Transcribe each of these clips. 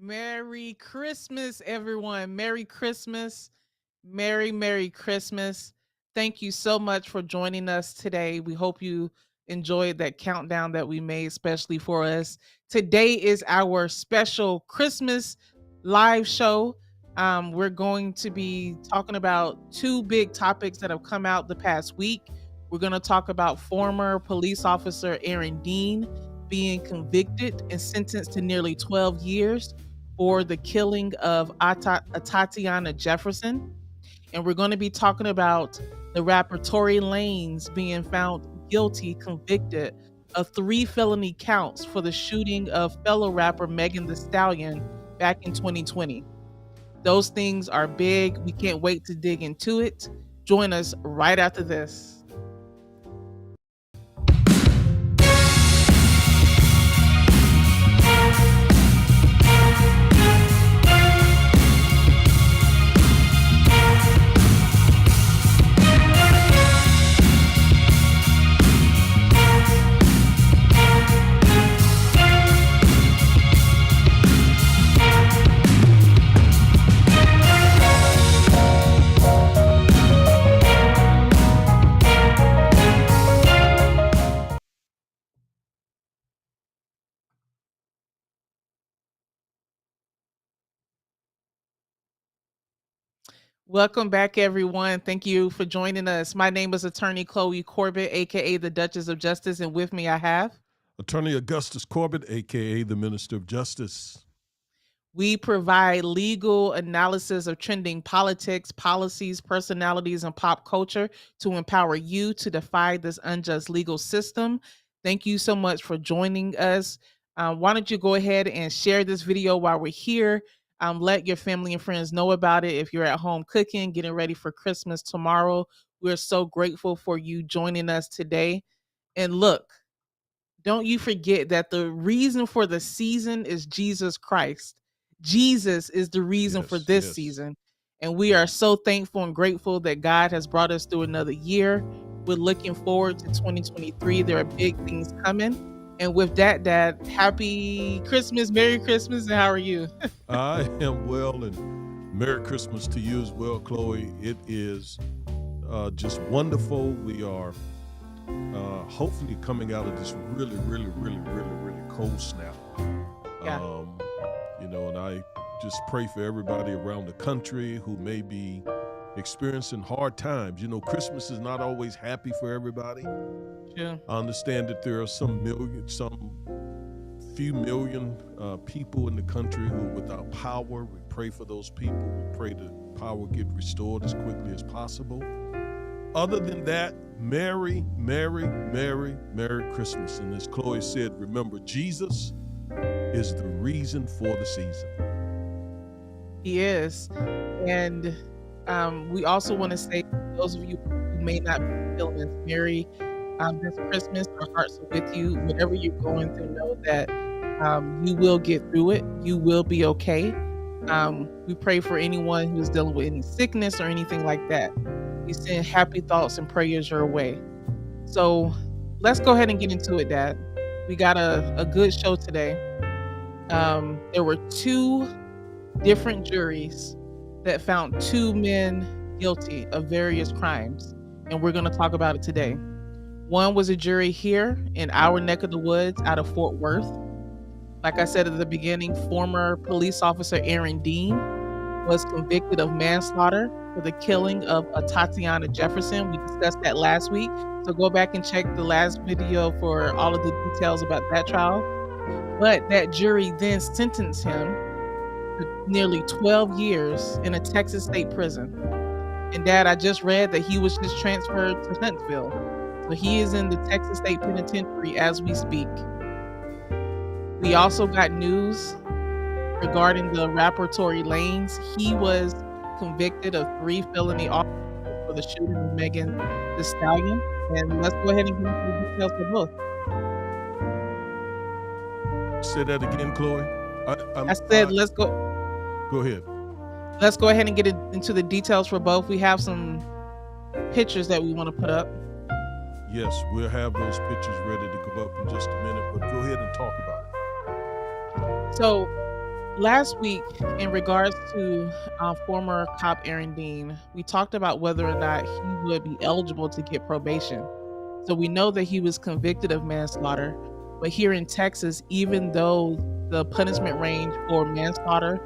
Merry Christmas, everyone. Merry Christmas. Merry Christmas. Thank you so much for joining us today. We hope you enjoyed that countdown that we made, especially for us. Today is our special Christmas live show. We're going to be talking about two big topics that have come out the past week. We're going to talk about former police officer Aaron Dean being convicted and sentenced to nearly 12 years for the killing of Tatiana Jefferson. And we're going to be talking about the rapper Tory Lanez being found guilty, convicted of 3 felony counts for the shooting of fellow rapper Megan Thee Stallion back in 2020. Those things are big. We can't wait to dig into it. Join us right after this. Welcome back, everyone. Thank you for joining us. My name is Attorney Chloe Corbett, aka the Duchess of Justice, and with me I have Attorney Augustus Corbett, aka the Minister of Justice. we provide legal analysis of trending politics, policies, personalities, and pop culture to empower you to defy this unjust legal system. Thank you so much for joining us. Why don't you go ahead and share this video while we're here? Let your family and friends know about it. If you're at home cooking, getting ready for Christmas tomorrow, we're so grateful for you joining us today. And look, don't you forget that the reason for the season is Jesus Christ. Jesus is the reason for this season. And we are so thankful and grateful that God has brought us through another year. We're looking forward to 2023. There are big things coming. And with that, Dad, happy Christmas, Merry Christmas, and how are you? I am well, and Merry Christmas to you as well, Chloe. It is just wonderful. We are hopefully coming out of this really cold snap. Yeah. And I just pray for everybody around the country who may be experiencing hard times. Christmas is not always happy for everybody. Yeah. I understand that there are some few million people in the country who are without power. We pray for those people. We pray that power get restored as quickly as possible. Other than that, Merry Christmas. And as Chloe said, remember, Jesus is the reason for the season. He is. And we also want to say, for those of you who may not be feeling as merry this Christmas, our hearts are with you. Whatever you're going through, know that you will get through it. You will be okay. We pray for anyone who's dealing with any sickness or anything like that. We send happy thoughts and prayers your way. So let's go ahead and get into it, Dad. We got a good show today. There were 2 different juries that found 2 men guilty of various crimes, and we're going to talk about it today. One was a jury here in our neck of the woods out of Fort Worth. Like I said at the beginning, former police officer Aaron Dean was convicted of manslaughter for the killing of Tatiana Jefferson. We discussed that last week, so go back and check the last video for all of the details about that trial. But that jury then sentenced him to nearly 12 years in a Texas state prison. And Dad, I just read that he was just transferred to Huntsville. So he is in the Texas State Penitentiary as we speak. We also got news regarding the rapper Tory Lanez. He was convicted of 3 felony offenses for the shooting of Megan Thee Stallion. And let's go ahead and get into the details for both. Say that again, Chloe. I said, let's go. Go ahead. Let's go ahead and get into the details for both. We have some pictures that we want to put up. Yes, we'll have those pictures ready to go up in just a minute, but go ahead and talk about it. So Last week, in regards to former cop Aaron Dean, we talked about whether or not he would be eligible to get probation. So we know that he was convicted of manslaughter, but here in Texas, even though the punishment range for manslaughter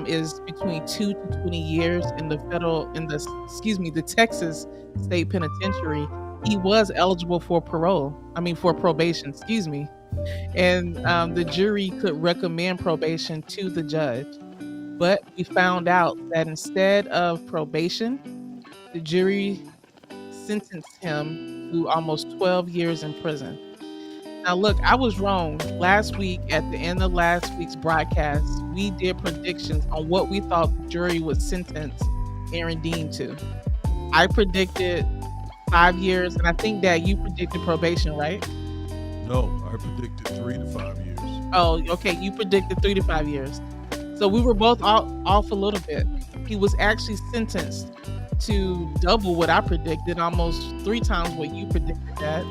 is between 2 to 20 years in the the Texas State Penitentiary, he was eligible for parole. I mean, for probation. Excuse me, and the jury could recommend probation to the judge. But we found out that instead of probation, the jury sentenced him to almost 12 years in prison. Now, look, I was wrong. Last week, at the end of last week's broadcast, we did predictions on what we thought the jury would sentence Aaron Dean to. I predicted 5 years, and I think that you predicted probation, right? No, I predicted 3 to 5 years. Oh, okay. You predicted 3 to 5 years. So we were both off a little bit. He was actually sentenced to double what I predicted, almost 3 times what you predicted that.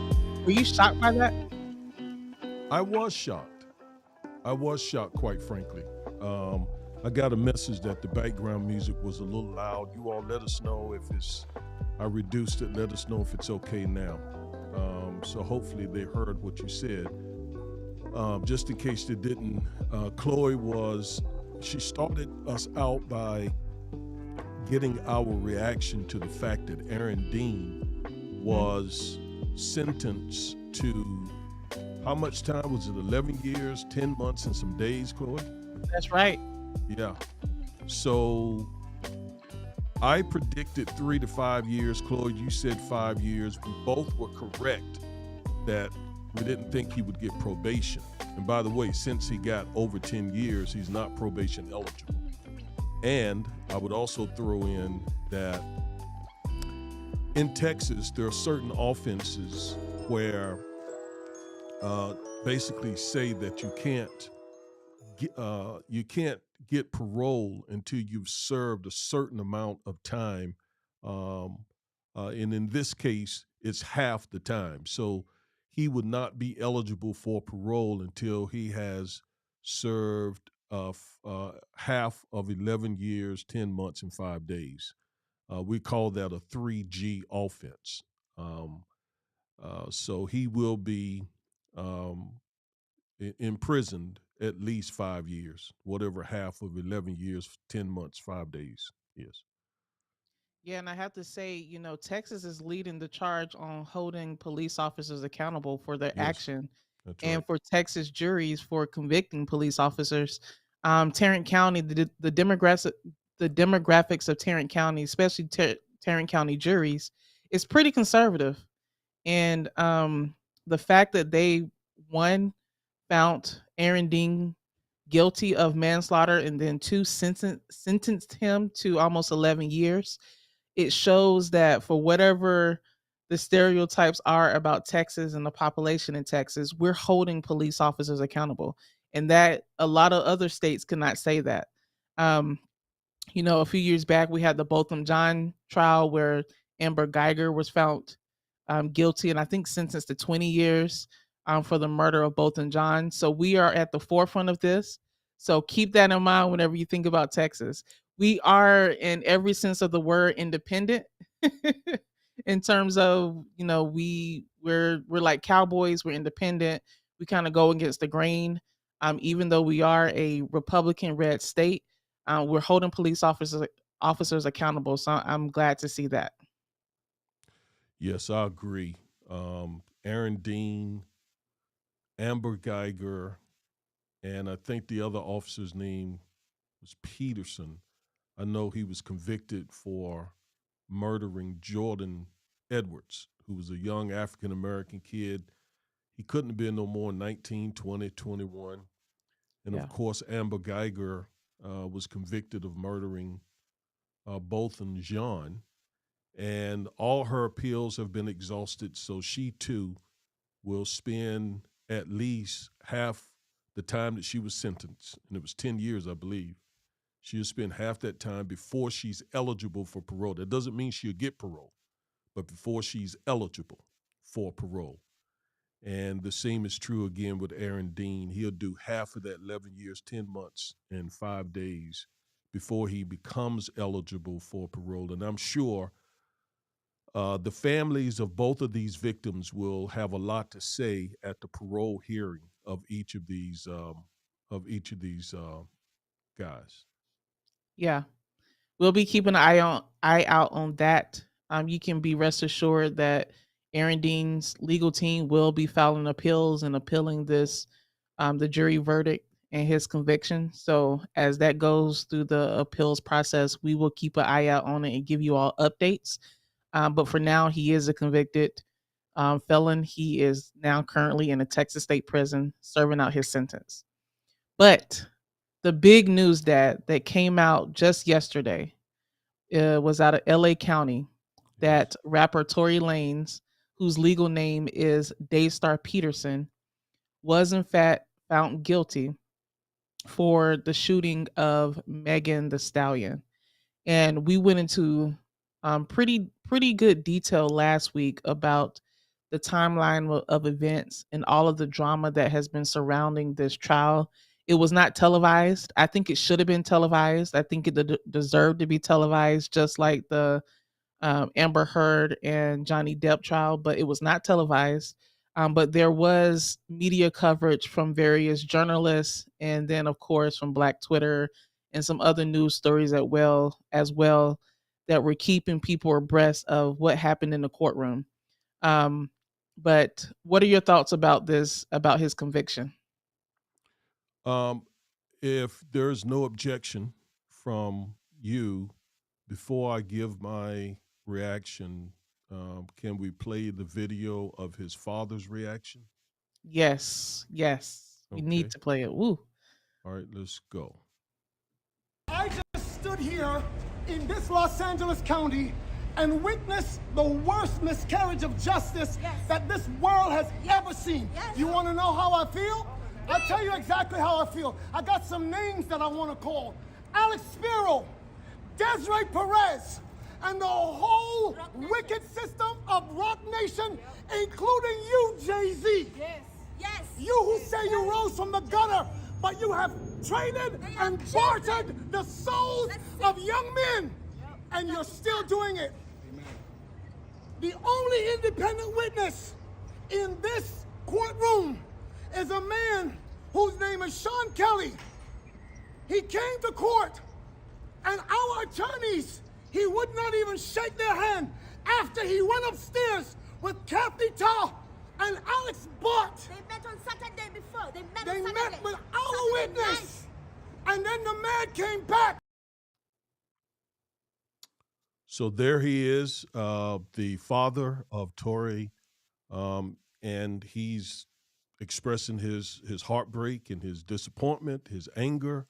Were you shocked by that? I was shocked. I was shocked, quite frankly. I got a message that the background music was a little loud. You all let us know if it's, I reduced it. Let us know if it's okay now. So hopefully they heard what you said. Just in case they didn't, Chloe she started us out by getting our reaction to the fact that Aaron Dean Mhm. was sentenced to how much time was it? 11 years, 10 months, and some days, Chloe? That's right. Yeah. So I predicted 3 to 5 years. Chloe, you said 5 years. We both were correct that we didn't think he would get probation. And by the way, since he got over 10 years, he's not probation eligible. And I would also throw in that in Texas, there are certain offenses where basically say that you can't get parole until you've served a certain amount of time, um, and in this case, it's half the time. So he would not be eligible for parole until he has served half of 11 years, 10 months, and 5 days. We call that a 3G offense. Um, so he will be um, imprisoned at least 5 years, whatever half of 11 years, 10 months, 5 days is. Yeah, and I have to say, Texas is leading the charge on holding police officers accountable for their Yes, action that's right. and for Texas juries for convicting police officers. Tarrant County, the demographics of Tarrant County, especially Tarrant County juries, is pretty conservative. And the fact that they, one, found Aaron Dean guilty of manslaughter and then two, sentenced him to almost 11 years, it shows that for whatever the stereotypes are about Texas and the population in Texas, we're holding police officers accountable. And that a lot of other states cannot say that. Um, a few years back, we had the Botham John trial where Amber Geiger was found guilty and I think sentenced to 20 years for the murder of Botham John. So we are at the forefront of this. So keep that in mind whenever you think about Texas. We are, in every sense of the word, independent. In terms of, we're like cowboys. We're independent. We kind of go against the grain. Even though we are a Republican red state, we're holding police officers accountable. So I'm glad to see that. Yes, I agree. Aaron Dean, Amber Geiger, and I think the other officer's name was Peterson. I know he was convicted for murdering Jordan Edwards, who was a young African American kid. He couldn't have been no more than 19, 20, 21. And of Yeah. course, Amber Geiger was convicted of murdering Botham Jean. And all her appeals have been exhausted. So she too will spend at least half the time that she was sentenced. And it was 10 years, I believe. She'll spend half that time before she's eligible for parole. That doesn't mean she'll get parole, but before she's eligible for parole. And the same is true again with Aaron Dean. He'll do half of that 11 years, 10 months, and 5 days before he becomes eligible for parole. And I'm sure the families of both of these victims will have a lot to say at the parole hearing of each of these guys. Yeah. We'll be keeping an eye out on that. You can be rest assured that Aaron Dean's legal team will be filing appeals and appealing this, the jury verdict and his conviction. So as that goes through the appeals process, we will keep an eye out on it and give you all updates. But for now, he is a convicted felon. He is now currently in a Texas state prison serving out his sentence. But the big news that came out just yesterday was out of LA County Yes. that rapper Tory Lanez, whose legal name is Daystar Peterson, was in fact found guilty for the shooting of Megan the Stallion. And we went into pretty good detail last week about the timeline of events and all of the drama that has been surrounding this trial. It was not televised. I think it should have been televised. I think it deserved to be televised, just like the Amber Heard and Johnny Depp trial, but it was not televised. But there was media coverage from various journalists, and then of course from Black Twitter and some other news stories as well that were keeping people abreast of what happened in the courtroom. Um, but what are your thoughts about this? About his conviction? Um, if there's no objection from you, before I give my reaction, can we play the video of his father's reaction? Yes, yes, we need Okay. to play it. Woo. All right, let's go. I just stood here in this Los Angeles County and witnessed the worst miscarriage of justice that this world has ever seen. You want to know how I feel? I'll tell you exactly how I feel. I got some names that I want to call. Alex Spiro, Desiree Perez, and the whole wicked system of Rock Nation, including you, Jay-Z. Yes. You who say you rose from the gutter, but you have traded and bartered the souls of young men, and you're still doing it. The only independent witness in this courtroom is a man whose name is Sean Kelly. He came to court, and our attorneys, he would not even shake their hand after he went upstairs with Kathy Ta and Alex Bott. They met on Saturday before. They They on met Saturday. with our Saturday witness, and then the man came back. So there he is, the father of Tory, and he's expressing his heartbreak and his disappointment, his anger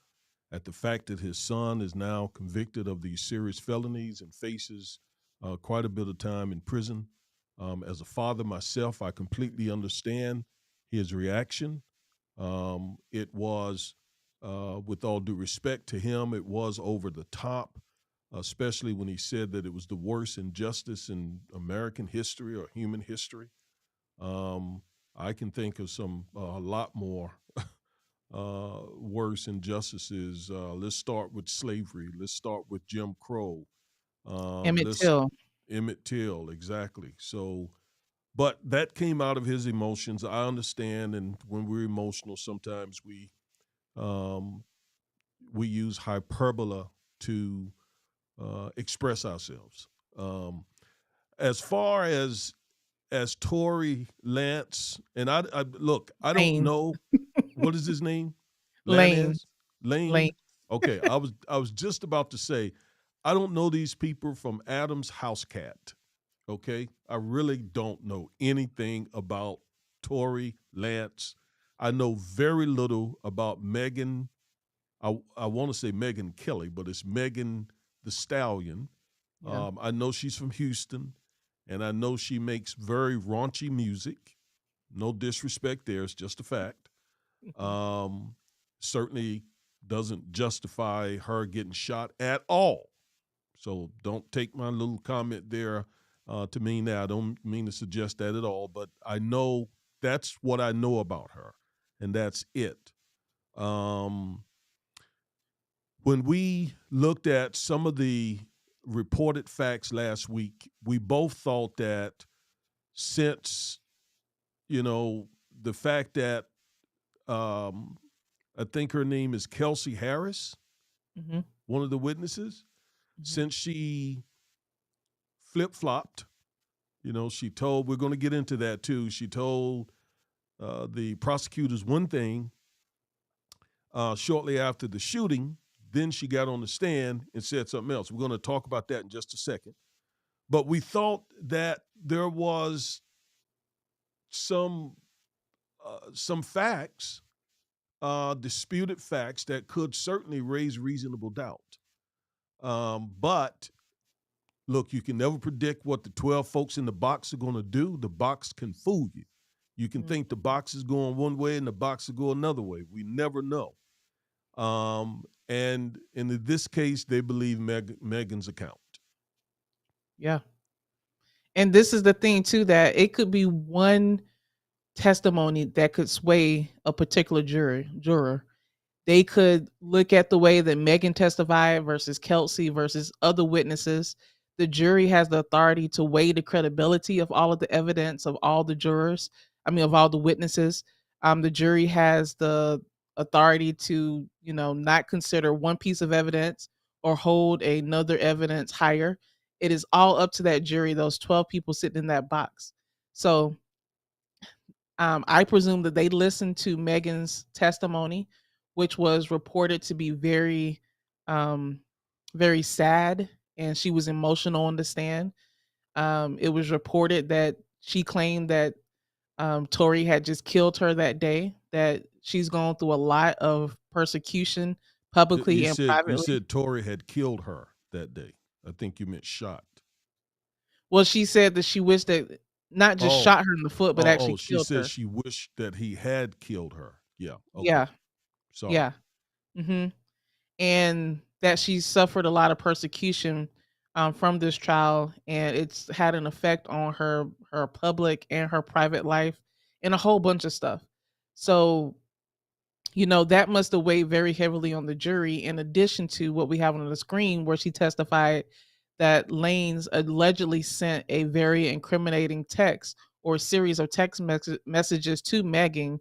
at the fact that his son is now convicted of these serious felonies and faces quite a bit of time in prison. As a father myself, I completely understand his reaction. It was, with all due respect to him, it was over the top, especially when he said that it was the worst injustice in American history or human history. Um, I can think of some a lot more worse injustices. Let's start with slavery. Let's start with Jim Crow. Emmett Let's Till. Emmett Till, exactly. So, but that came out of his emotions. I understand, and when we're emotional, sometimes um, we use hyperbola to express ourselves. Um, as far as Tory Lance, and I look, I don't Lane. know what is his name, Lane. Lanez, Lane. Lane. Okay, I was just about to say, I don't know these people from Adam's house cat. Okay, I really don't know anything about Tory Lance. I know very little about Megan. I want to say Megan Kelly, but it's Megan the Stallion. Yeah. I know she's from Houston, and I know she makes very raunchy music. No disrespect there, it's just a fact. Um, Certainly doesn't justify her getting shot at all. So don't take my little comment there to mean that. I don't mean to suggest that at all, but I know that's what I know about her, and that's it. Um, when we looked at some of the reported facts last week, we both thought that since the fact that um, I think her name is Kelsey Harris, Mhm, one of the witnesses, mhm, since she flip flopped, she told, we're going to get into that too. She told the prosecutors one thing shortly after the shooting. Then she got on the stand and said something else. We're going to talk about that in just a second. But we thought that there was some facts, disputed facts that could certainly raise reasonable doubt. But look, you can never predict what the 12 folks in the box are going to do. The box can fool you. You can mhm. think the box is going one way and the box will go another way. We never know. And in this case, they believe Megan's account. Yeah. And this is the thing too, that it could be one testimony that could sway a particular juror. They could look at the way that Megan testified versus Kelsey versus other witnesses. The jury has the authority to weigh the credibility of all of the evidence of all the jurors. I mean, of all the witnesses. The jury has the authority to, not consider one piece of evidence or hold another evidence higher. It is all up to that jury, those 12 people sitting in that box. So I presume that they listened to Megan's testimony, which was reported to be very, um, very sad, and she was emotional on the stand. It was reported that she claimed that Tory had just killed her that day. That she's gone through a lot of persecution You publicly and said you privately. said Tory had killed her that day. I think you meant shot. Well, she said that she wished that not just Oh, shot her in the foot, but oh, actually she killed said her. she wished that he had killed her. Yeah. Okay. Yeah, Sorry. yeah. Hmm. And that she suffered a lot of persecution from this trial, and it's had an effect on her public and her private life and a whole bunch of stuff. So that must have weighed very heavily on the jury, in addition to what we have on the screen, where she testified that Lanes allegedly sent a very incriminating text or series of text messages to Megan,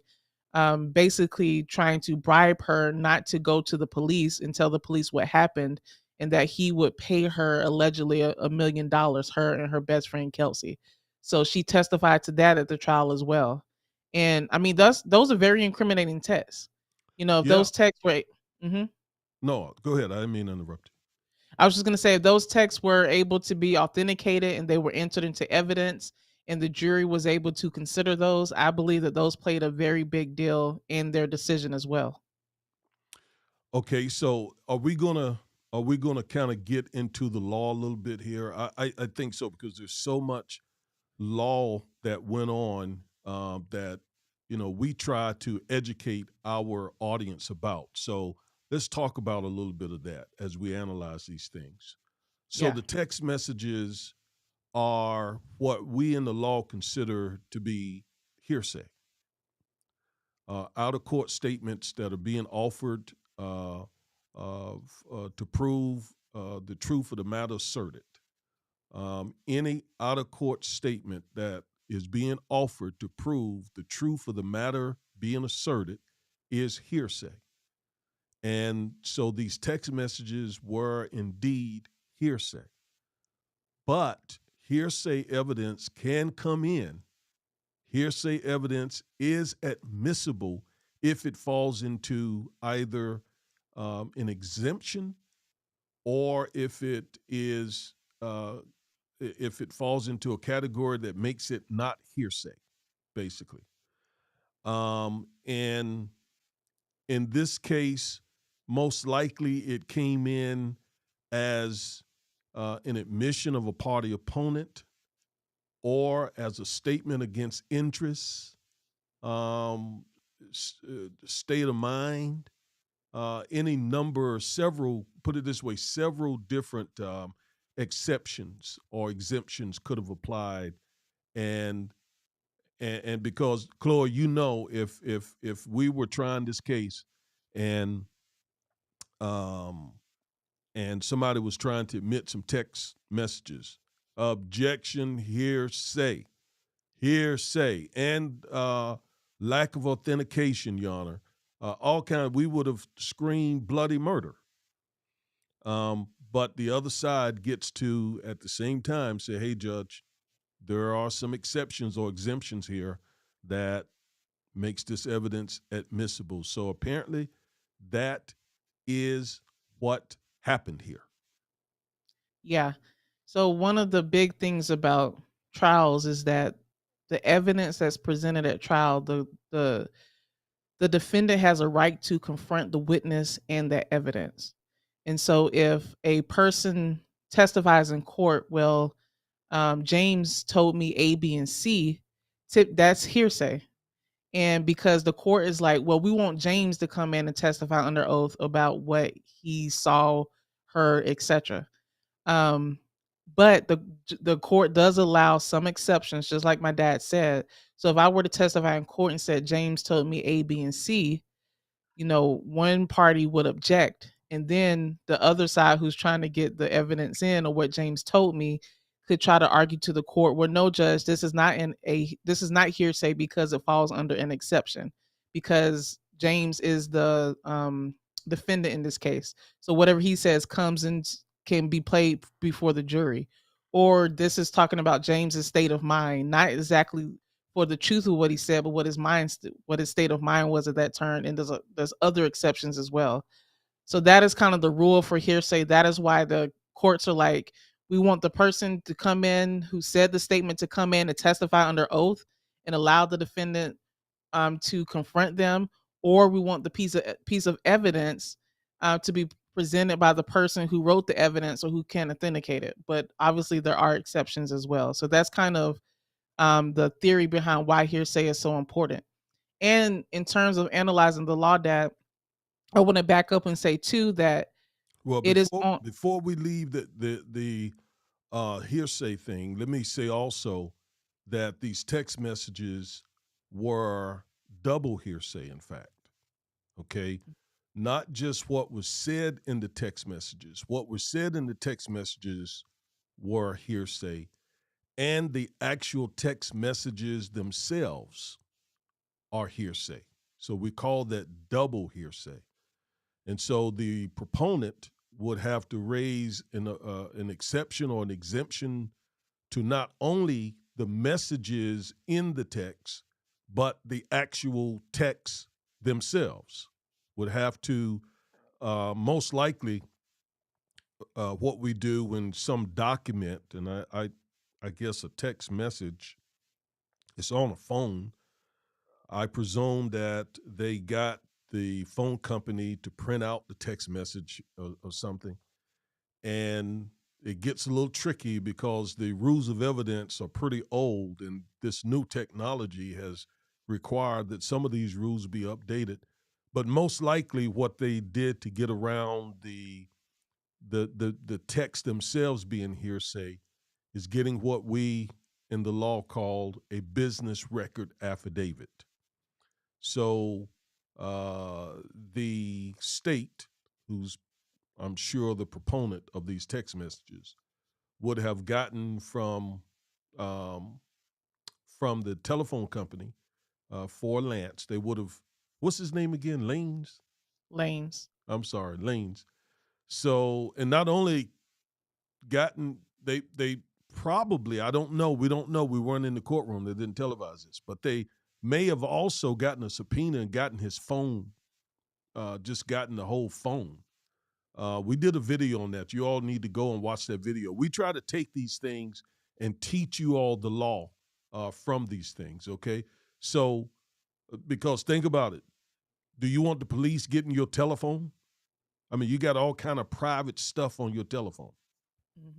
basically trying to bribe her not to go to the police and tell the police what happened, and that he would pay her allegedly $1 million, her and her best friend Kelsey. So she testified to that at the trial as well. And I mean, those are very incriminating texts. If Yeah. those texts were, Mhm. No, go ahead. I didn't mean to interrupt I was just going to say, if those texts were able to be authenticated and they were entered into evidence, and the jury was able to consider those, I believe that those played a very big deal in their decision as well. you. Okay, so are we gonna kind of get into the law a little bit here? I think so because there's so much law that went on that we try to educate our audience about. So let's talk about a little bit of that as we analyze these things. So Yeah. the text messages are what we in the law consider to be hearsay, out of court statements that are being offered to prove the truth of the matter asserted. Any out of court statement that is being offered to prove the truth of the matter being asserted is hearsay. And so these text messages were indeed hearsay. But hearsay evidence can come in. Hearsay evidence is admissible if it falls into either an exemption or uh, if it falls into a category that makes it not hearsay, basically. And in this case, most likely it came in as an admission of a party opponent or as a statement against interests, um, state of mind, any number, several, put it this way, several different exceptions or exemptions could have applied. And And because Chloe, you know, if we were trying this case and um and somebody was trying to admit some text messages, objection, hearsay, and lack of authentication, Your Honor, all kind we would have screamed bloody murder. But the other side gets to, at the same time, say, hey, Judge, there are some exceptions or exemptions here that makes this evidence admissible. So apparently that is what happened here. Yeah. So one of the big things about trials is that the evidence that's presented at trial, the defendant has a right to confront the witness and that evidence. And so if a person testifies in court, well, James told me A, B, and C, that's hearsay. And because the court is like, well, we want James to come in and testify under oath about what he saw, heard, etc. Um, but the court does allow some exceptions, just like my dad said. So if I were to testify in court and said James told me A, B, and C, one party would object, and then the other side who's trying to get the evidence in or what James told me could try to argue to the court, well, no, judge, this is not hearsay because it falls under an exception, because James is the defendant in this case. So whatever he says comes and can be played before the jury. Or this is talking about James's state of mind, not exactly for the truth of what he said, but what his state of mind was at that turn. And there's other exceptions as well. So that is kind of the rule for hearsay. That is why the courts are like, we want the person to come in who said the statement to come in and testify under oath and allow the defendant to confront them, or we want the piece of evidence to be presented by the person who wrote the evidence or who can authenticate it. But obviously, there are exceptions as well. So that's kind of the theory behind why hearsay is so important. And in terms of analyzing the law, Dad, I want to back up and say too that Well, it is before on. before we leave the hearsay thing, let me say also that these text messages were double hearsay, in fact. Okay. Not just what was said in the text messages. What was said in the text messages were hearsay, and the actual text messages themselves are hearsay. So we call that double hearsay. And so the proponent would have to raise an exception or an exemption to not only the messages in the text, but the actual texts themselves. Would have to most likely what we do when some document, and I guess a text message, is on a phone. I presume that they got the phone company to print out the text message or something. And it gets a little tricky because the rules of evidence are pretty old, and this new technology has required that some of these rules be updated. But most likely, what they did to get around the text themselves being hearsay is getting what we in the law called a business record affidavit. So the state, who's I'm sure the proponent of these text messages, would have gotten um, from the telephone company for Lance. They would have, what's his name again? Lanes. Lanes. I'm sorry, Lanes. So, and not only gotten they probably, I don't know, we don't know, we weren't in the courtroom, they didn't televise this, but they may have also gotten a subpoena and gotten his phone, just gotten the whole phone. We did a video on that. You all need to go and watch that video. We try to take these things and teach you all the law from these things, okay? So, because think about it. Do you want the police getting your telephone? I mean, you got all kind of private stuff on your telephone.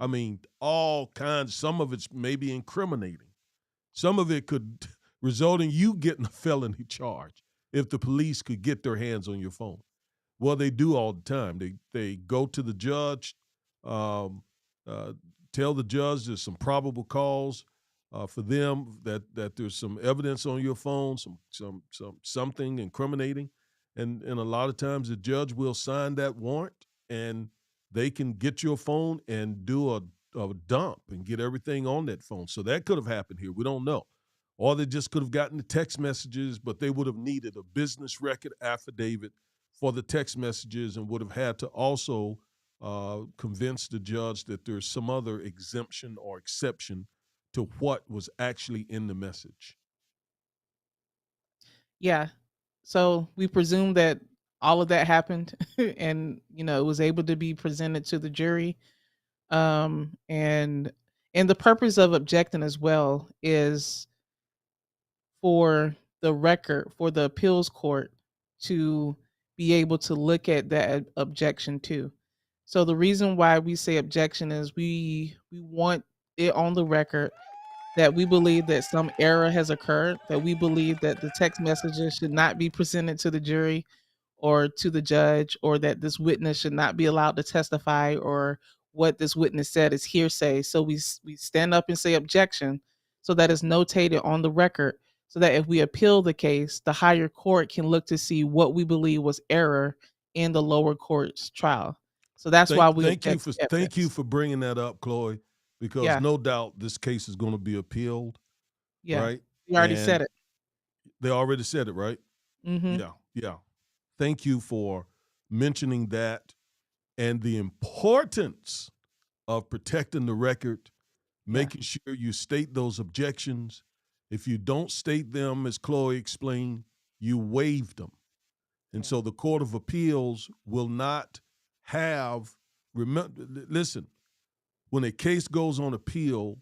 I Mhm. mean, all kinds. Some of it's maybe incriminating. Some of it could result in you getting a felony charge if the police could get their hands on your phone. Well, they do all the time. They go to the judge, um, uh, tell the judge there's some probable cause. for them that there's some evidence on your phone, something incriminating, and a lot of times the judge will sign that warrant, and they can get your phone and do a dump and get everything on that phone. So that could have happened here. We don't know. Or they just could have gotten the text messages, but they would have needed a business record affidavit for the text messages and would have had to also convince the judge that there's some other exemption or exception to what was actually in the message. Yeah. So we presume that all of that happened and it was able to be presented to the jury. And the purpose of objecting as well is for the record, for the appeals court to be able to look at that objection too. So the reason why we say objection is we want it on the record that we believe that some error has occurred, that we believe that the text messages should not be presented to the jury or to the judge, or that this witness should not be allowed to testify, or what this witness said is hearsay. So we stand up and say objection, so that is notated on the record, so that if we appeal the case, the higher court can look to see what we believe was error in the lower court's trial. So that's why we object to Thank you evidence. for bringing that up, Chloe, because Yeah, no doubt this case is going to be appealed, yeah. right? You already said And it. they already said it, right? Mhm. Yeah, yeah. Thank you for mentioning that and the importance of protecting the record, Yeah, making sure you state those objections. If you don't state them, as Chloe explained, you waive them. And yeah, so the Court of Appeals will not have, remember, listen, when a case goes on appeal,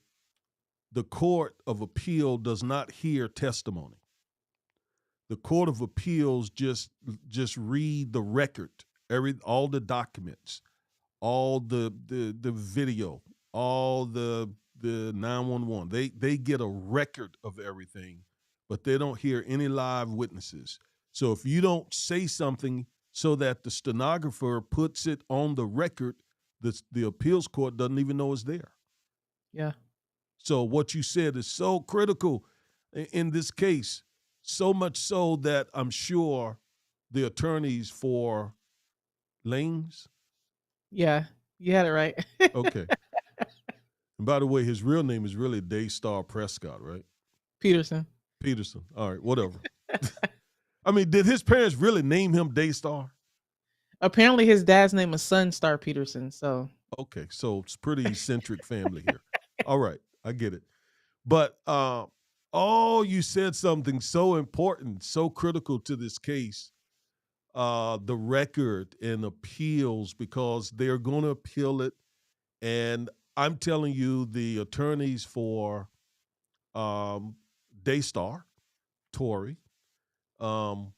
the Court of Appeal does not hear testimony. The Court of Appeals just read the record, all the documents, all the video, all the 911. They get a record of everything, but they don't hear any live witnesses. So if you don't say something so that the stenographer puts it on the record, the appeals court doesn't even know it's there. yeah, So what you said is so critical in this case, so much so that I'm sure the attorneys for Lanes, yeah. You had it right. okay. And by the way, his real name is really Daystar Prescott, right? Peterson. Peterson. All right, whatever. I mean, did his parents really name him Daystar? Apparently his dad's name is Sunstar Peterson, so Okay, so it's pretty eccentric family here. All right, I get it. But oh, you said something so important, so critical to this case, the record and appeals, because they're going to appeal it. And I'm telling you, the attorneys for um, Daystar, Tory, um,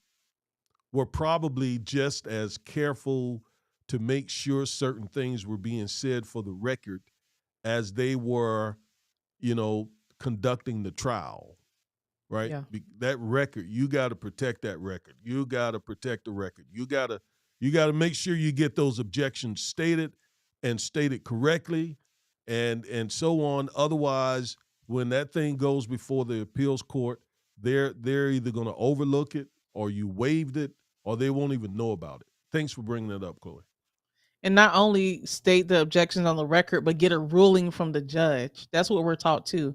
were probably just as careful to make sure certain things were being said for the record as they were, you know, conducting the trial, right? yeah. That record, you got to protect that record. You got to protect the record. You got to make sure you get those objections stated and stated correctly, and so on. Otherwise, when that thing goes before the appeals court, they're either going to overlook it, or you waived it, or they won't even know about it. Thanks for bringing that up, Chloe. And not only state the objections on the record, but get a ruling from the judge. That's what we're taught too,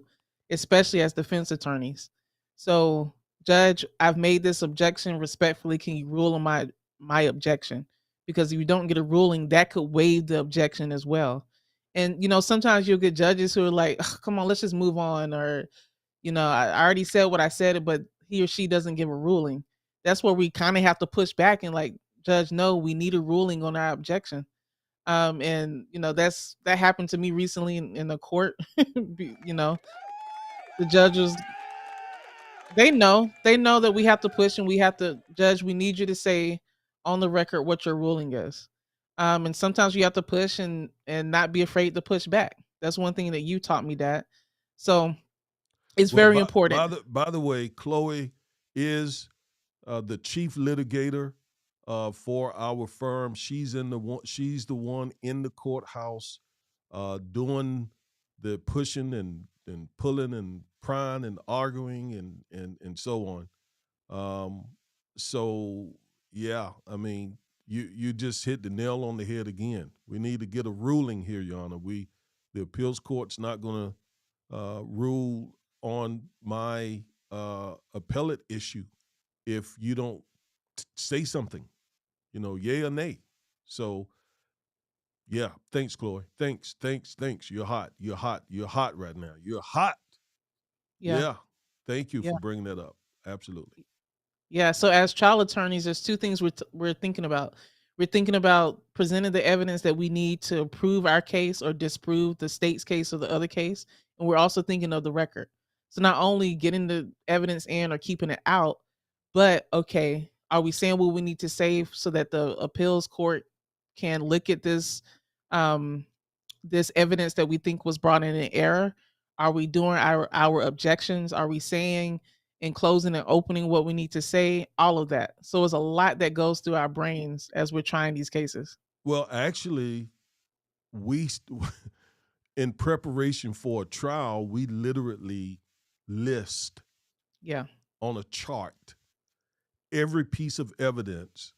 especially as defense attorneys. So, judge, I've made this objection respectfully. Can you rule on my objection? Because if you don't get a ruling, that could waive the objection as well. And sometimes you'll get judges who are like, "Ugh, come on, let's just move on," or I already said what I said, but he or she doesn't give a ruling. That's where we kind of have to push back and like, judge, no, we need a ruling on our objection. And that happened to me recently in the court. The judges, they know that we have to push, and we have to, judge, we need you to say on the record what your ruling is. And sometimes you have to push and not be afraid to push back. That's one thing that you taught me, Dad. So it's Well, very by, important. by the by the way, Chloe is the chief litigator for our firm. She's the one in the courthouse doing the pushing and and pulling and prying and arguing and so on. Um, so yeah, I mean, you just hit the nail on the head again. We need to get a ruling here, Your Honor. The appeals court's not going to rule on my appellate issue if you don't say something, yay or nay. So yeah, thanks, Chloe. Thanks. You're hot. You're hot. You're hot right now. You're hot. Yeah. Yeah. Thank you Yeah. for bringing that up. Absolutely. Yeah, so as trial attorneys, there's two things we're thinking about. We're thinking about presenting the evidence that we need to prove our case or disprove the state's case or the other case, and we're also thinking of the record. So not only getting the evidence in or keeping it out, but okay, are we saying what we need to say so that the appeals court can look at um this evidence that we think was brought in error? Are we doing our objections? Are we saying in closing and opening what we need to say? All of that. So it's a lot that goes through our brains as we're trying these cases. Well, actually, we in preparation for a trial, we literally list Yeah. on a chart every piece of evidence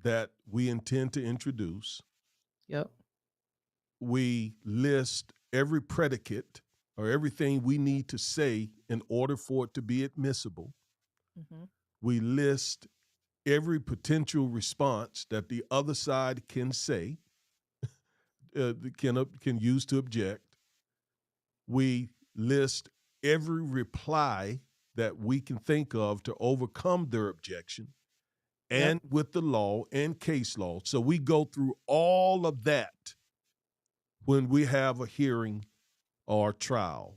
that we intend to introduce. Yep. We list every predicate or everything we need to say in order for it to be admissible. Hmm. We list every potential response that the other side can say, can use to object. We list every reply that we can think of to overcome their objection, Yep. and with the law and case law. So we go through all of that when we have a hearing or trial.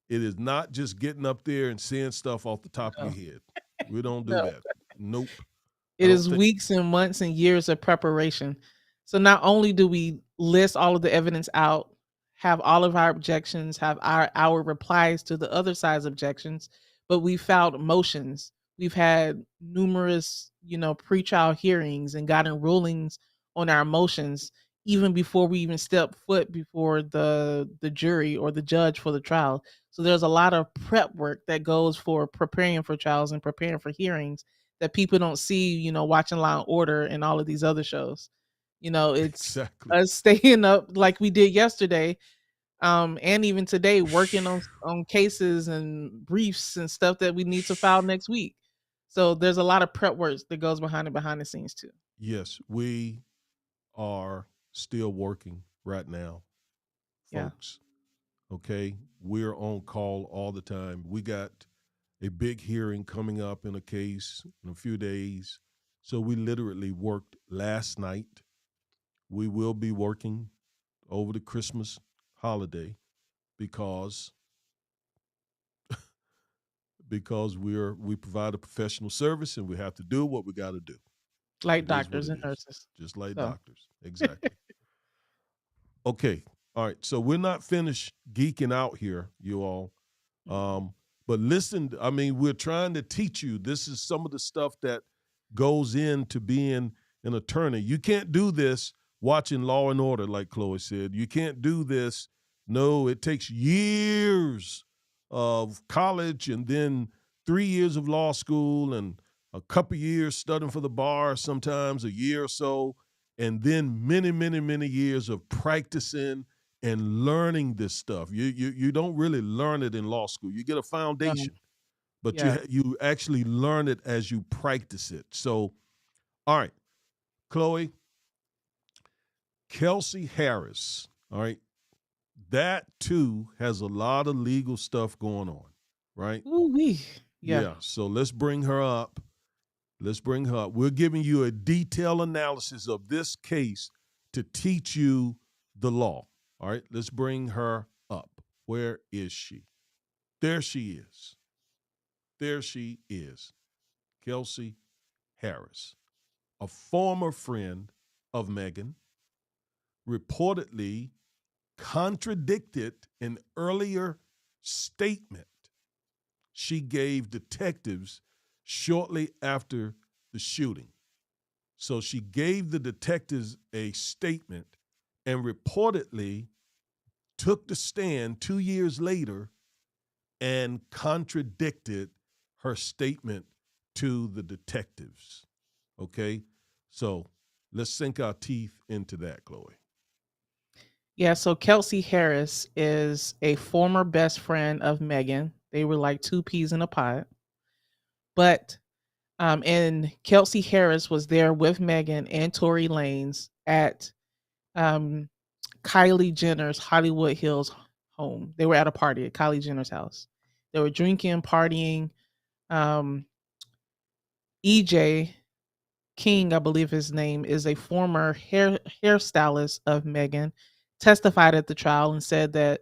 It is not just getting up there and saying stuff off the top of your No. head. We don't do No. that. Nope. I It don't is think. weeks and months and years of preparation. So not only do we list all of the evidence out, have all of our objections, have our replies to the other side's objections, but we filed motions. We've had numerous, pretrial hearings and gotten rulings on our motions even before we even step foot before the jury or the judge for the trial. So there's a lot of prep work that goes for preparing for trials and preparing for hearings that people don't see, watching Law and Order and all of these other shows. It's Exactly. us staying up like we did yesterday, and even today, working on cases and briefs and stuff that we need to file next week. So there's a lot of prep work that goes behind the scenes too. Yes, we are still working right now, Yeah. folks. Okay. We're on call all the time. We got a big hearing coming up in a case in a few days. So we literally worked last night. We will be working over the Christmas holiday because we provide a professional service and we have to do what we got to do. Like It is what doctors it and is. nurses. Just like So doctors. Exactly. Okay. All right. So we're not finished geeking out here, you all. Um, but listen, I mean, we're trying to teach you. This is some of the stuff that goes into being an attorney. You can't do this watching Law and Order, like Chloe said. You can't do this. No, it takes years of college and then 3 years of law school and a couple years studying for the bar, sometimes a year or so, and then many, many, many years of practicing and learning this stuff. You don't really learn it in law school. You get a um, foundation, but yeah. you actually learn it as you practice it. So, all right, Chloe, Kelsey Harris, all right, that too has a lot of legal stuff going on, right? Ooh wee. Yeah. Yeah. So let's bring her up. Let's bring her up. We're giving you a detailed analysis of this case to teach you the law. All right, let's bring her up. Where is she? There she is. There she is. Kelsey Harris, a former friend of Meghan, reportedly contradicted an earlier statement she gave detectives shortly after the shooting. So she gave the detectives a statement and reportedly took the stand 2 years later and contradicted her statement to the detectives. Okay? So let's sink our teeth into that, Chloe. Yeah, so Kelsey Harris is a former best friend of Megan. They were like two peas in a pod. But and Kelsey Harris was there with Megan and Tory Lanez at um, Kylie Jenner's Hollywood Hills home. They were at a party at Kylie Jenner's house. They were drinking, partying. Um, EJ King, I believe his name, is a former hairstylist of Megan, testified at the trial and said that,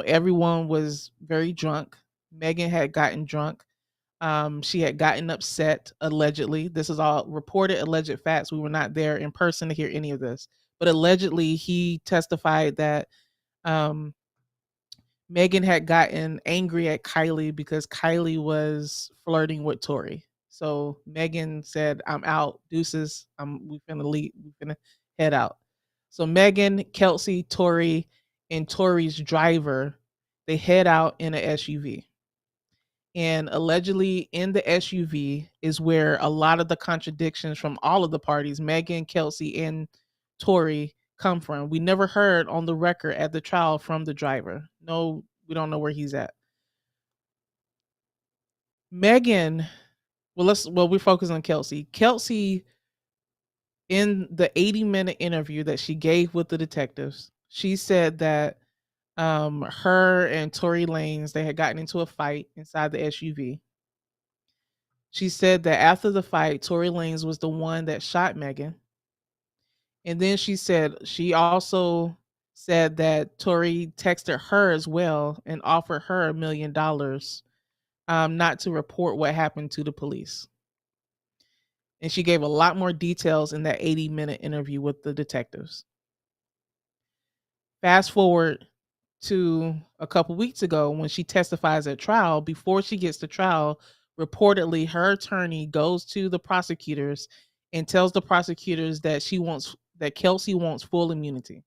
everyone was very drunk. Megan had gotten drunk. She had gotten upset, allegedly. This is all reported alleged facts. We were not there in person to hear any of this. But allegedly, he testified that um, Megan had gotten angry at Kylie because Kylie was flirting with Tory. So Megan said, "I'm out, deuces. We finna leave. We finna head out." So Megan, Kelsey, Tory, and Tory's driver, they head out in an SUV. And allegedly in the SUV is where a lot of the contradictions from all of the parties, Megan, Kelsey, and Tory, come from. We never heard on the record at the trial from the driver. No, we don't know where he's at. Megan, we focus on Kelsey. Kelsey, in the 80-minute interview that she gave with the detectives, she said that her and Tory Lanez, they had gotten into a fight inside the SUV. She said that after the fight, Tory Lanez was the one that shot Megan. And then she also said that Tory texted her as well and offered her $1 million not to report what happened to the police. And she gave a lot more details in that 80-minute interview with the detectives. Fast forward to a couple weeks ago when she testifies at trial. Before she gets to trial, reportedly her attorney goes to the prosecutors and tells the prosecutors that Kelsey wants full immunity,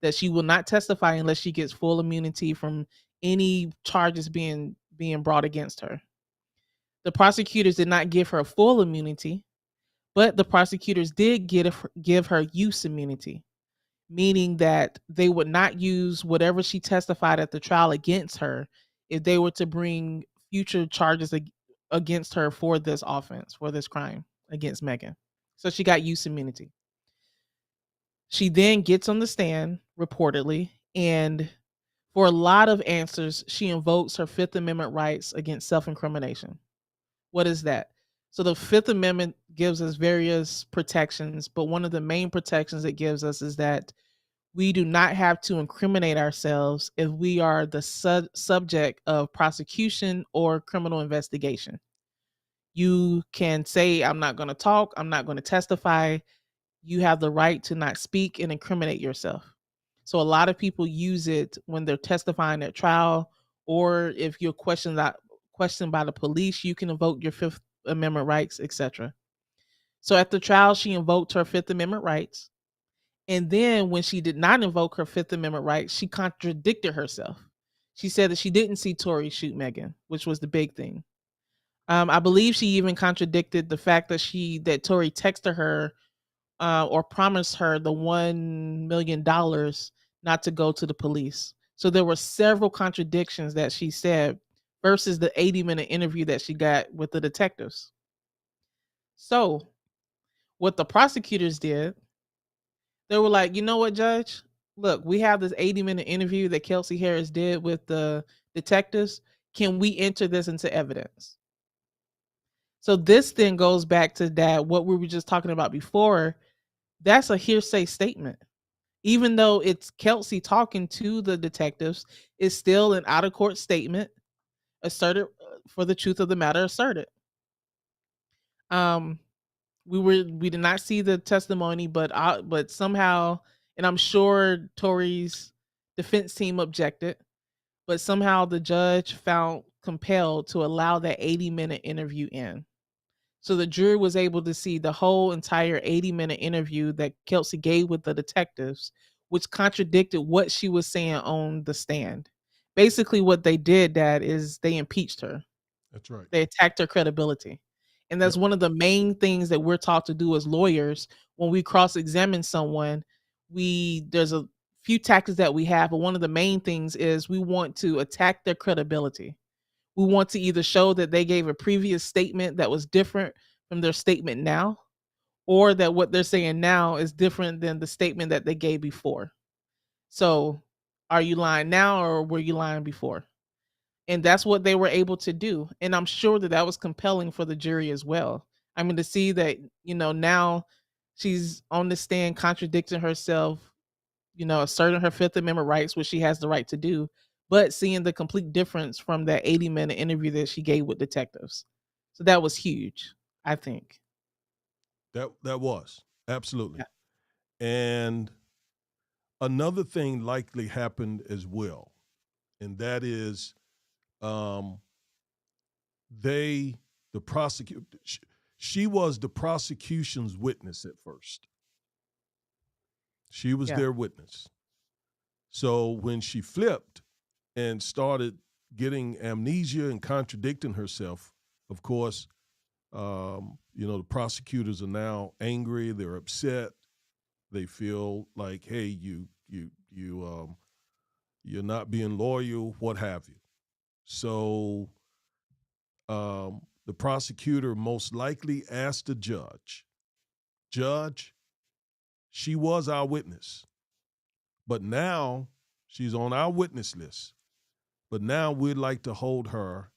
that she will not testify unless she gets full immunity from any charges being brought against her. The prosecutors did not give her full immunity, but the prosecutors did give her use immunity, meaning that they would not use whatever she testified at the trial against her if they were to bring future charges against her for this offense, for this crime against Megan. So she got use immunity. She then gets on the stand, reportedly, and for a lot of answers, she invokes her Fifth Amendment rights against self incrimination. What is that? So the Fifth Amendment gives us various protections, but one of the main protections it gives us is that we do not have to incriminate ourselves if we are the subject of prosecution or criminal investigation. You can say, "I'm not going to talk, I'm not going to testify." You have the right to not speak and incriminate yourself. So a lot of people use it when they're testifying at trial, or if you're questioned by the police, you can invoke your Fifth Amendment rights, etc. So at the trial, she invoked her Fifth Amendment rights. And then when she did not invoke her Fifth Amendment rights, she contradicted herself. She said that she didn't see Tory shoot Megan, which was the big thing. I believe she even contradicted the fact that Tory texted her or promised her the $1 million not to go to the police. So there were several contradictions that she said versus the 80-minute interview that she got with the detectives. So what the prosecutors did, they were like, "You know what, Judge? Look, we have this 80-minute interview that Kelsey Harris did with the detectives. Can we enter this into evidence?" So this then goes back to that, what we were just talking about before. That's a hearsay statement. Even though it's Kelsey talking to the detectives, it's still an out of court statement asserted for the truth of the matter asserted. Um, we did not see the testimony, but somehow, and I'm sure Tory's defense team objected, but somehow the judge found compelled to allow that 80-minute interview in. So the jury was able to see the whole entire 80-minute interview that Kelsey gave with the detectives, which contradicted what she was saying on the stand. Basically, what they did, Dad, is they impeached her. That's right. They attacked her credibility. And that's Yep. one of the main things that we're taught to do as lawyers when we cross-examine someone. There's a few tactics that we have, but one of the main things is we want to attack their credibility. We want to either show that they gave a previous statement that was different from their statement now, or that what they're saying now is different than the statement that they gave before. So, are you lying now or were you lying before? And that's what they were able to do, and I'm sure that that was compelling for the jury as well. I mean, to see that, now she's on the stand contradicting herself, asserting her Fifth Amendment rights, which she has the right to do, but seeing the complete difference from that 80-minute interview that she gave with detectives. So that was huge, I think. That was absolutely. Yeah. And another thing likely happened as well, and that is um, they the prosecutor. She was the prosecution's witness at first. She was Yeah. their witness. So when she flipped and started getting amnesia and contradicting herself, of course, the prosecutors are now angry. They're upset. They feel like, hey, you're not being loyal, what have you. So the prosecutor most likely asked the Judge, she was our witness, but now she's on our witness list. But now we'd like to hold her,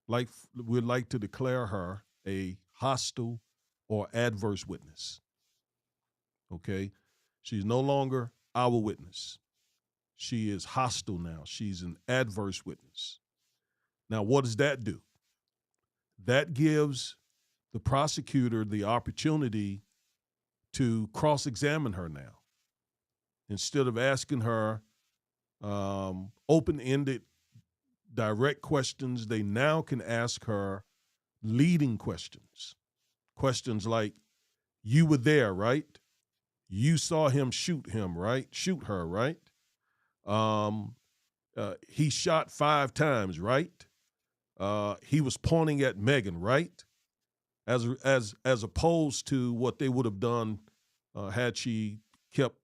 like we'd like to declare her a hostile or adverse witness. Okay? She's no longer our witness. She is hostile now. She's an adverse witness. Now, what does that do? That gives the prosecutor the opportunity to cross examine her now. Instead of asking her open ended, direct questions, they now can ask her leading questions. Questions like, you were there, right? You saw him shoot him, right? Shoot her, right? Um, he shot 5 times, right? He was pointing at Megan, right? As opposed to what they would have done had she kept,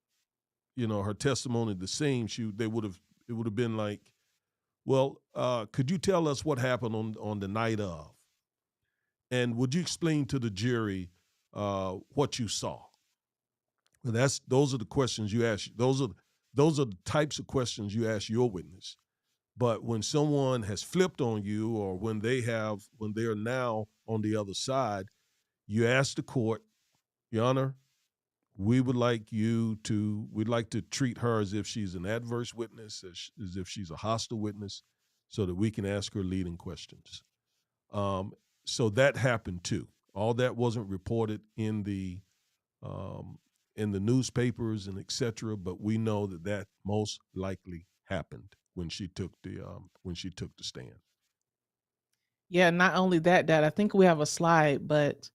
her testimony the same. It would have been like, well, could you tell us what happened on the night of? And would you explain to the jury what you saw? Well, those are the questions you ask. Those are the types of questions you ask your witness. But when someone has flipped on you, or when they are now on the other side, you ask the court, Your Honor, we'd like to treat her as if she's an adverse witness, as if she's a hostile witness, so that we can ask her leading questions. Um, so that happened too. All that wasn't reported um, in the newspapers and et cetera, but we know that most likely happened when she took the stand. Yeah, not only that, Dad, I think we have a slide, but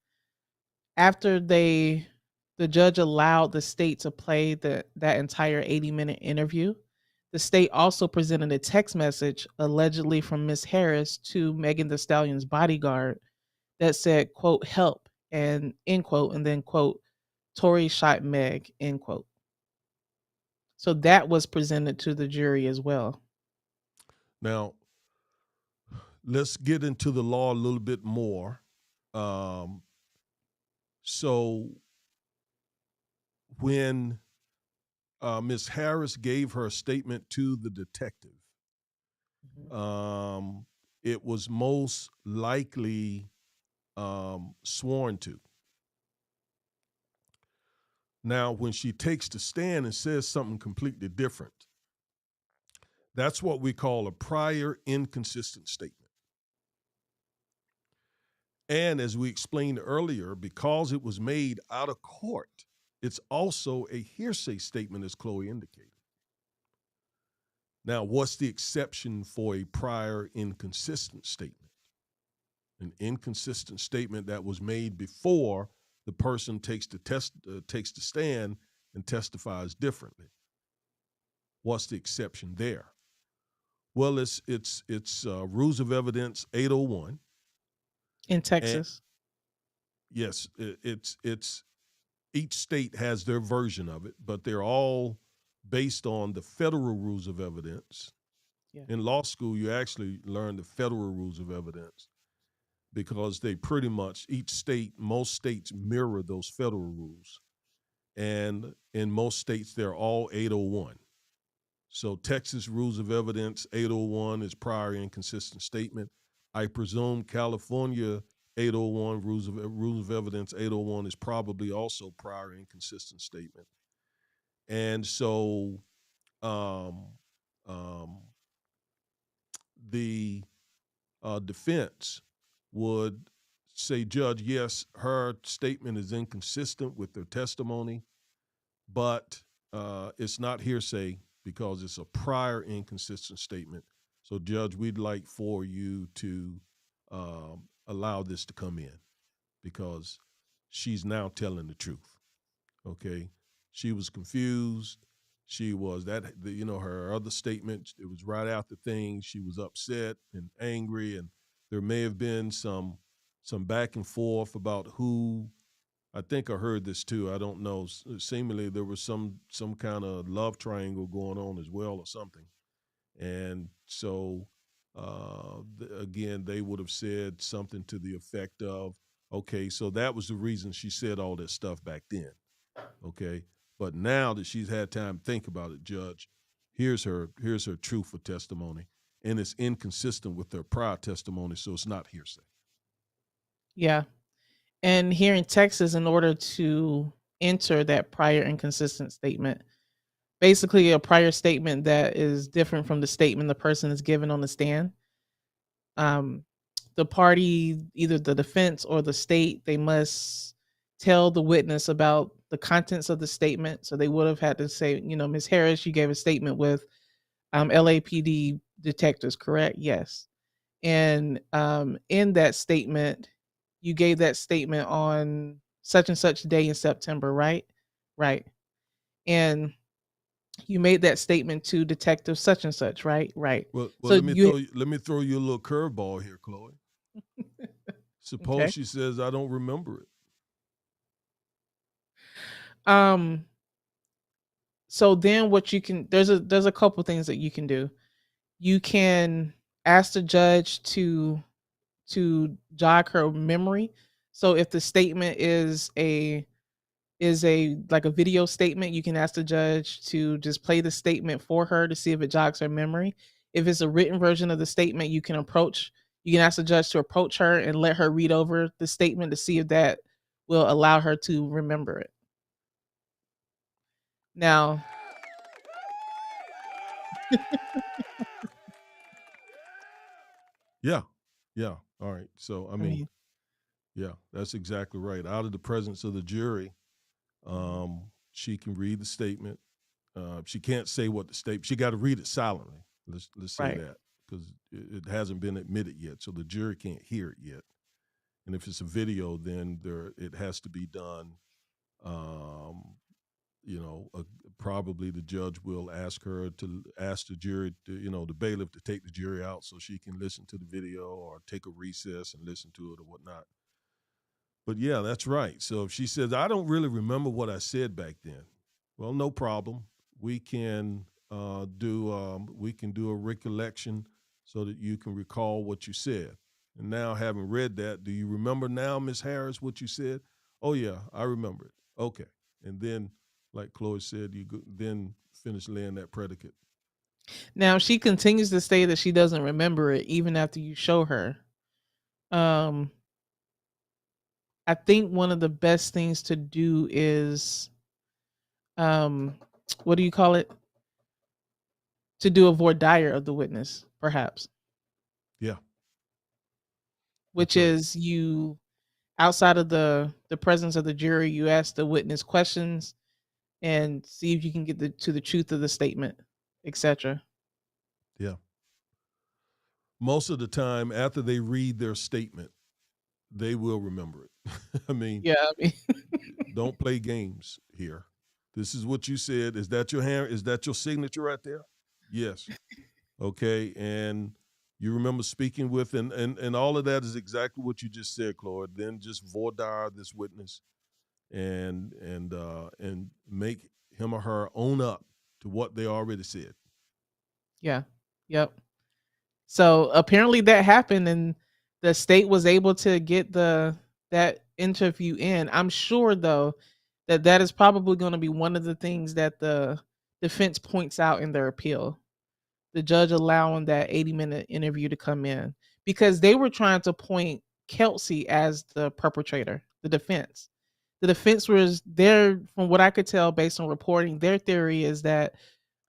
after the judge allowed the state to play that entire 80-minute interview, the state also presented a text message allegedly from Miss Harris to Megan Thee Stallion's bodyguard that said, quote, "help," and end quote, and then quote, "Tory shot Meg," end quote. So that was presented to the jury as well. Now, let's get into the law a little bit more. Um, so when Miss Harris gave her statement to the detective, Mhm. it was most likely sworn to. Now, when she takes the stand and says something completely different, that's what we call a prior inconsistent statement. And as we explained earlier, because it was made out of court, it's also a hearsay statement, as Chloe indicated. Now, what's the exception for a prior inconsistent statement? An inconsistent statement that was made before the person takes the stand and testifies differently. What's the exception there? Well, it's Rules of Evidence 801, In and Texas. yes, it's each state has their version of it, but they're all based on the federal rules of evidence. Yeah. In law school, you actually learn the federal rules of evidence because they pretty much most states mirror those federal rules, and in most states they're all 801. So Texas Rules of Evidence 801 is prior inconsistent statement. I presume California 801 Rules of Evidence 801 is probably also prior inconsistent statement. And so um, um, the defense would say, Judge, yes, her statement is inconsistent with their testimony, but it's not hearsay because it's a prior inconsistent statement. So, Judge, we'd like for you to allow this to come in because she's now telling the truth. Okay, she was confused. She was her other statement. It was right after things. She was upset and angry, and there may have been some back and forth about who. I think I heard this too. I don't know. Seemingly there was some kind of love triangle going on as well, or something. And so again, they would have said something to the effect of, "Okay, so that was the reason she said all that stuff back then." Okay, but now that she's had time to think about it, Judge, here's her truthful testimony, and it's inconsistent with her prior testimony, so it's not hearsay. Yeah. And here in Texas, in order to enter that prior inconsistent statement, basically a prior statement that is different from the statement the person is given on the stand, um, the party, either the defense or the state, they must tell the witness about the contents of the statement. So they would have had to say, Ms. Harris, you gave a statement with LAPD detectives, correct? Yes. And in that statement, you gave that statement on such and such day in September, right? Right. And you made that statement to detective such and such, right? Right. Well, So you let me throw you a little curveball here, Chloe. Suppose okay. she says, "I don't remember it." Um so then what you can there's a couple things that you can do. You can ask the judge to jog her memory. So if the statement is a like a video statement, you can ask the judge to just play the statement for her to see if it jogs her memory. If it's a written version of the statement, you can ask the judge to approach her and let her read over the statement to see if that will allow her to remember it. Now, Yeah, yeah. All right. So I I mean, mean, yeah, that's exactly right. Out of the presence of the jury, mhm, she can read the statement. She can't say what the statement. She got to read it silently. Let's say right. that because it hasn't been admitted yet, so the jury can't hear it yet. And if it's a video, then it has to be done. Um, you know, probably the judge will ask her to ask the jury to, the bailiff to take the jury out so she can listen to the video or take a recess and listen to it or whatnot. But yeah, that's right. So if she says, "I don't really remember what I said back then," well, no problem. We can do a recollection so that you can recall what you said. And now, having read that, do you remember now, Miss Harris, what you said? Oh yeah, I remember it. Okay, and then, like Chloe said, then finish laying that predicate. Now she continues to say that she doesn't remember it even after you show her. Um, I think one of the best things to do is um, what do you call it? To do a voir dire of the witness, perhaps, Yeah, which that's right. is you outside of the presence of the jury, you ask the witness questions and see if you can get to the truth of the statement, etc. Yeah. Most of the time, after they read their statement, they will remember it. I mean, Yeah, I mean, don't play games here. This is what you said. Is that your hand? Is that your signature right there? Yes. Okay. And you remember speaking with, and all of that is exactly what you just said, Claude. Then just voir dire this witness and make him or her own up to what they already said. Yeah. Yep. So apparently that happened, and the state was able to get that interview in. I'm sure though that that is probably going to be one of the things that the defense points out in their appeal. The judge allowing that 80-minute interview to come in because they were trying to point Kelsey as the perpetrator, the defense. The defense was there, from what I could tell based on reporting, their theory is that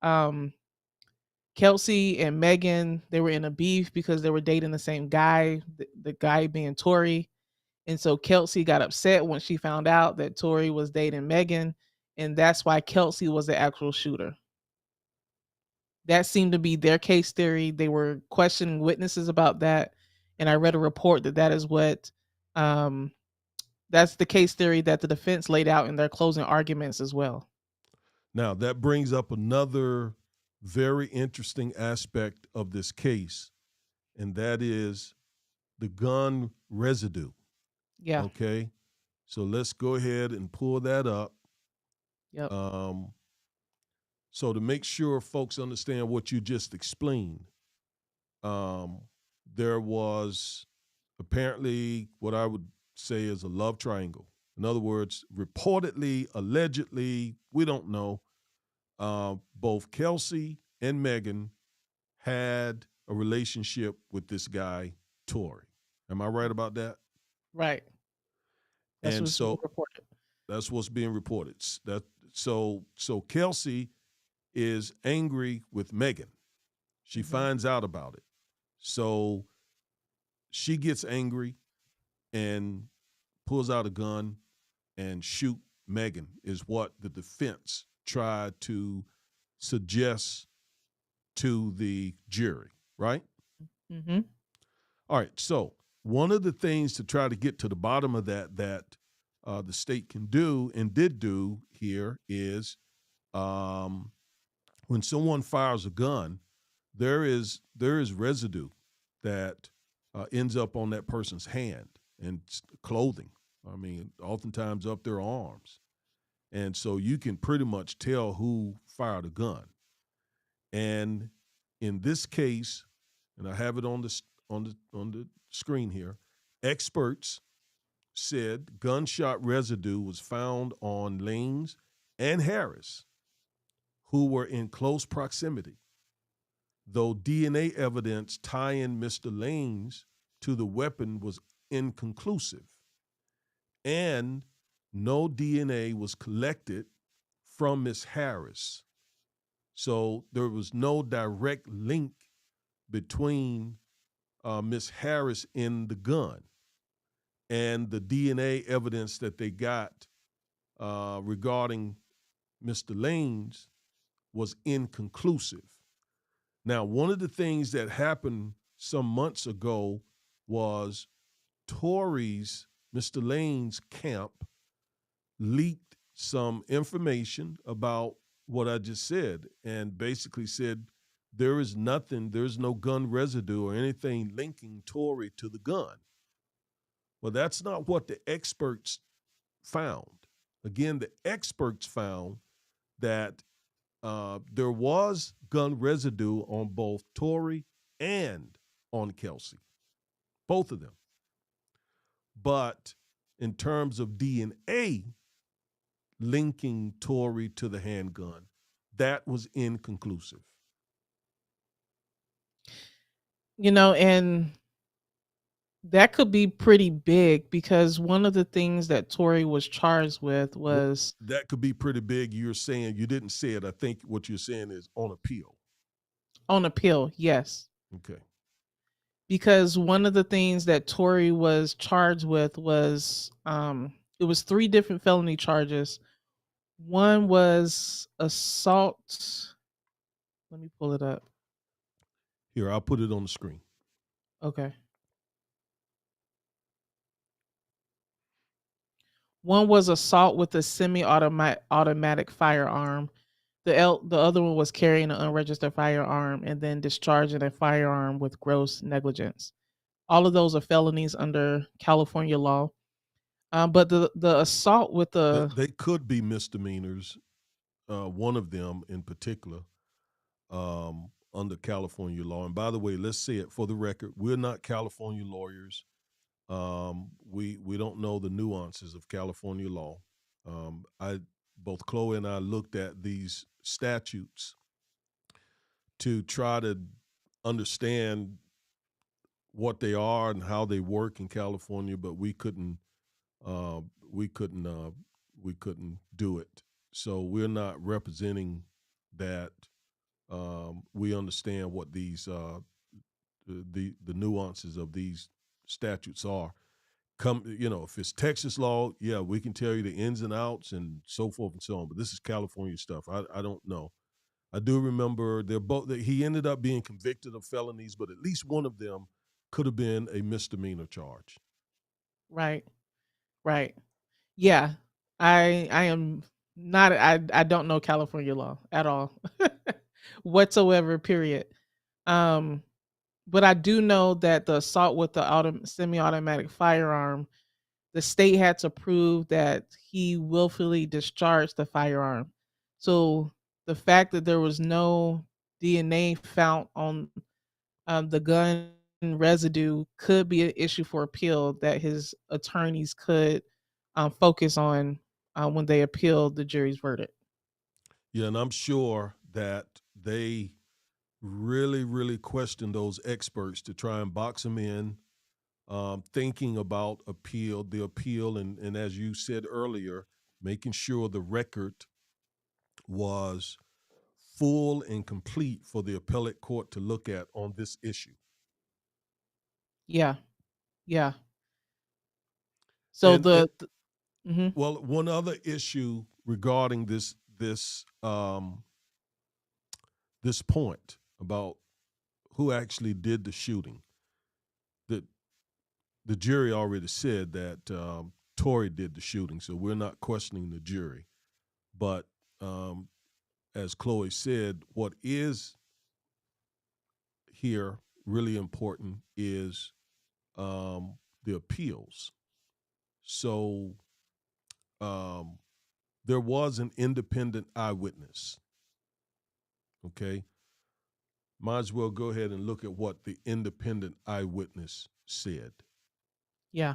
um Kelsey and Megan, they were in a beef because they were dating the same guy, the guy being Tory. And so Kelsey got upset when she found out that Tory was dating Megan. And that's why Kelsey was the actual shooter. That seemed to be their case theory. They were questioning witnesses about that. And I read a report that that is what, um, that's the case theory that the defense laid out in their closing arguments as well. Now, that brings up another very interesting aspect of this case, and that is the gun residue. Yeah. Okay. So let's go ahead and pull that up. Yep. Um, so to make sure folks understand what you just explained, um, there was apparently what I would say is a love triangle. In other words, reportedly, allegedly, we don't know. Both Kelsey and Megan had a relationship with this guy, Tory. Am I right about that? Right. That's And what's being so reported. that's what's being reported. So Kelsey is angry with Megan. She Mhm. finds out about it. So she gets angry and pulls out a gun and shoot Megan is what the defense tried to suggest to the jury, right? Mhm. All right. So one of the things to try to get to the bottom of that the state can do and did do here is um, when someone fires a gun, there is residue that ends up on that person's hand and clothing. I mean, oftentimes up their arms, and so you can pretty much tell who fired a gun. And in this case, and I have it on the screen here, experts said gunshot residue was found on Lanes and Harris, who were in close proximity, though DNA evidence tying Mr. Lanes to the weapon was inconclusive, and no DNA was collected from Miss Harris. So there was no direct link between Miss Harris in the gun and the DNA evidence that they got regarding Mr. Lanes was inconclusive. Now, one of the things that happened some months ago was Tory's, Mr. Lane's camp leaked some information about what I just said and basically said there is nothing, there's no gun residue or anything linking Tory to the gun. Well, that's not what the experts found. Again, the experts found that there was gun residue on both Tory and on Kelsey, both of them. But in terms of DNA linking Tory to the handgun, that was inconclusive. And that could be pretty big because one of the things that Tory was charged with Well, was that could be pretty big. You're saying you didn't say it. I think what you're saying is on appeal. on appeal, yes. Okay. Because one of the things that Tory was charged with was it was three different felony charges. One was assault. Let me pull it up. Here, I'll put it on the screen. Okay. One was assault with a semi-automatic firearm. The other one was carrying an unregistered firearm and then discharging a firearm with gross negligence. All of those are felonies under California law. But the assault with the They could be misdemeanors. One of them in particular, under California law. And by the way, let's say it for the record: we're not California lawyers. We don't know the nuances of California law. I Both Chloe and I looked at these statutes to try to understand what they are and how they work in California, but uh, we couldn't we couldn't do it. So we're not representing that. We understand what these the nuances of these statutes are. If it's Texas law, yeah, we can tell you the ins and outs and so forth and so on. But this is California stuff. I don't know. I do remember they're both. He ended up being convicted of felonies, but at least one of them could have been a misdemeanor charge. right, right. Yeah. I am not I don't know California law at all. Whatsoever, period. Um, but I do know that the assault with the semi-automatic firearm, the state had to prove that he willfully discharged the firearm. So the fact that there was no DNA found on the gun residue could be an issue for appeal that his attorneys could focus on when they appeal the jury's verdict. Yeah, and I'm sure that they really, really questioned those experts to try and box them in, thinking about the appeal, and as you said earlier, making sure the record was full and complete for the appellate court to look at on this issue. Yeah, yeah. So And mhm, well, one other issue regarding this point about who actually did the shooting. The the jury already said that Tory did the shooting, so we're not questioning the jury. But um, as Chloe said, what is here really important is the appeals. So um, there was an independent eyewitness. Okay, might as well go ahead and look at what the independent eyewitness said, yeah,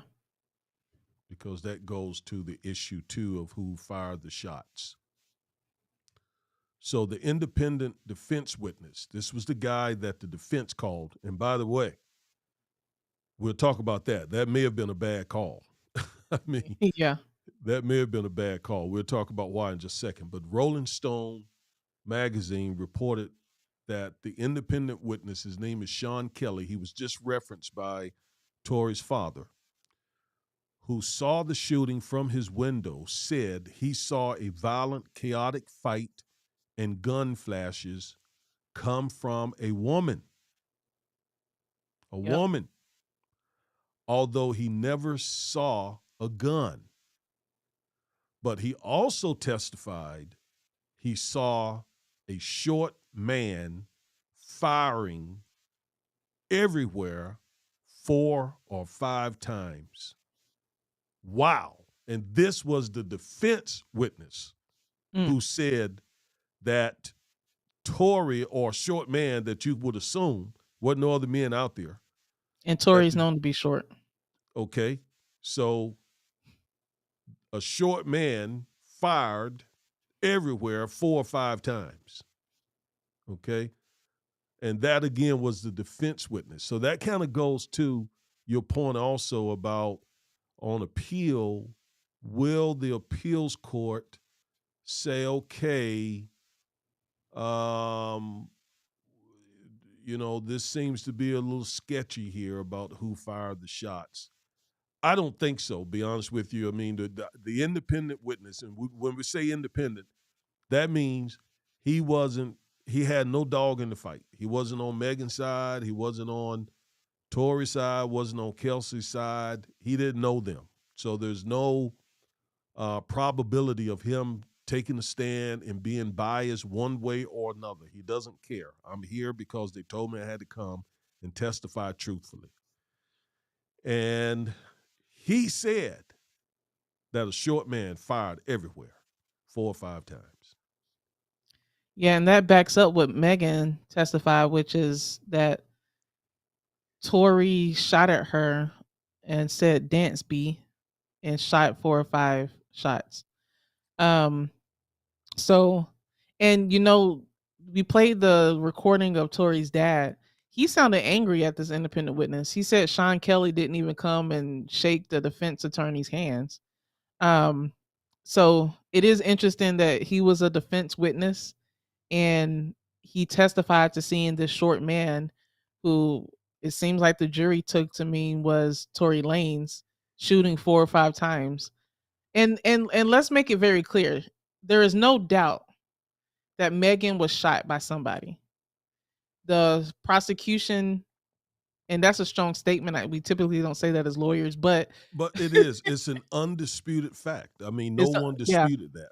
because that goes to the issue too of who fired the shots. So the independent defense witness, this was the guy that the defense called. And by the way, we'll talk about that. That may have been a bad call. I mean, yeah, that may have been a bad call. We'll talk about why in just a second. But Rolling Stone magazine reported that the independent witness, his name is Sean Kelly, he was just referenced by Tory's father, who saw the shooting from his window, said he saw a violent, chaotic fight and gun flashes come from a woman. A yep, woman, although he never saw a gun. But he also testified he saw a short man firing everywhere 4 or 5 times. Wow. And this was the defense witness mm. who said that Tory, or short man that you would assume, wasn't no other men out there. And That Tory's the known to be short. Okay, so a short man fired everywhere 4 or 5 times. Okay, and that again was the defense witness. So that kind of goes to your point also about on appeal, will the appeals court say, okay, um, this seems to be a little sketchy here about who fired the shots. I don't think so, be honest with you. I mean, the independent witness, and when we say independent, that means he wasn't, he had no dog in the fight. He wasn't on Megan's side. He wasn't on Tory's side, wasn't on Kelsey's side. He didn't know them. So there's no probability of him taking a stand and being biased one way or another. He doesn't care. I'm here because they told me I had to come and testify truthfully. And he said that a short man fired everywhere 4 or 5 times. Yeah, and that backs up what Megan testified, which is that Tory shot at her and said dance B and shot 4 or 5 shots. Um so and we played the recording of Tory's dad. He sounded angry at this independent witness. He said Sean Kelly didn't even come and shake the defense attorney's hands. Um so it is interesting that he was a defense witness and he testified to seeing this short man who it seems like the jury took to mean was Tory Lanez shooting 4 or 5 times. And let's make it very clear. There is no doubt that Megan was shot by somebody. The prosecution, and that's a strong statement. We typically don't say that as lawyers, but But it is. It's an undisputed fact. I mean, no it's one yeah, disputed that.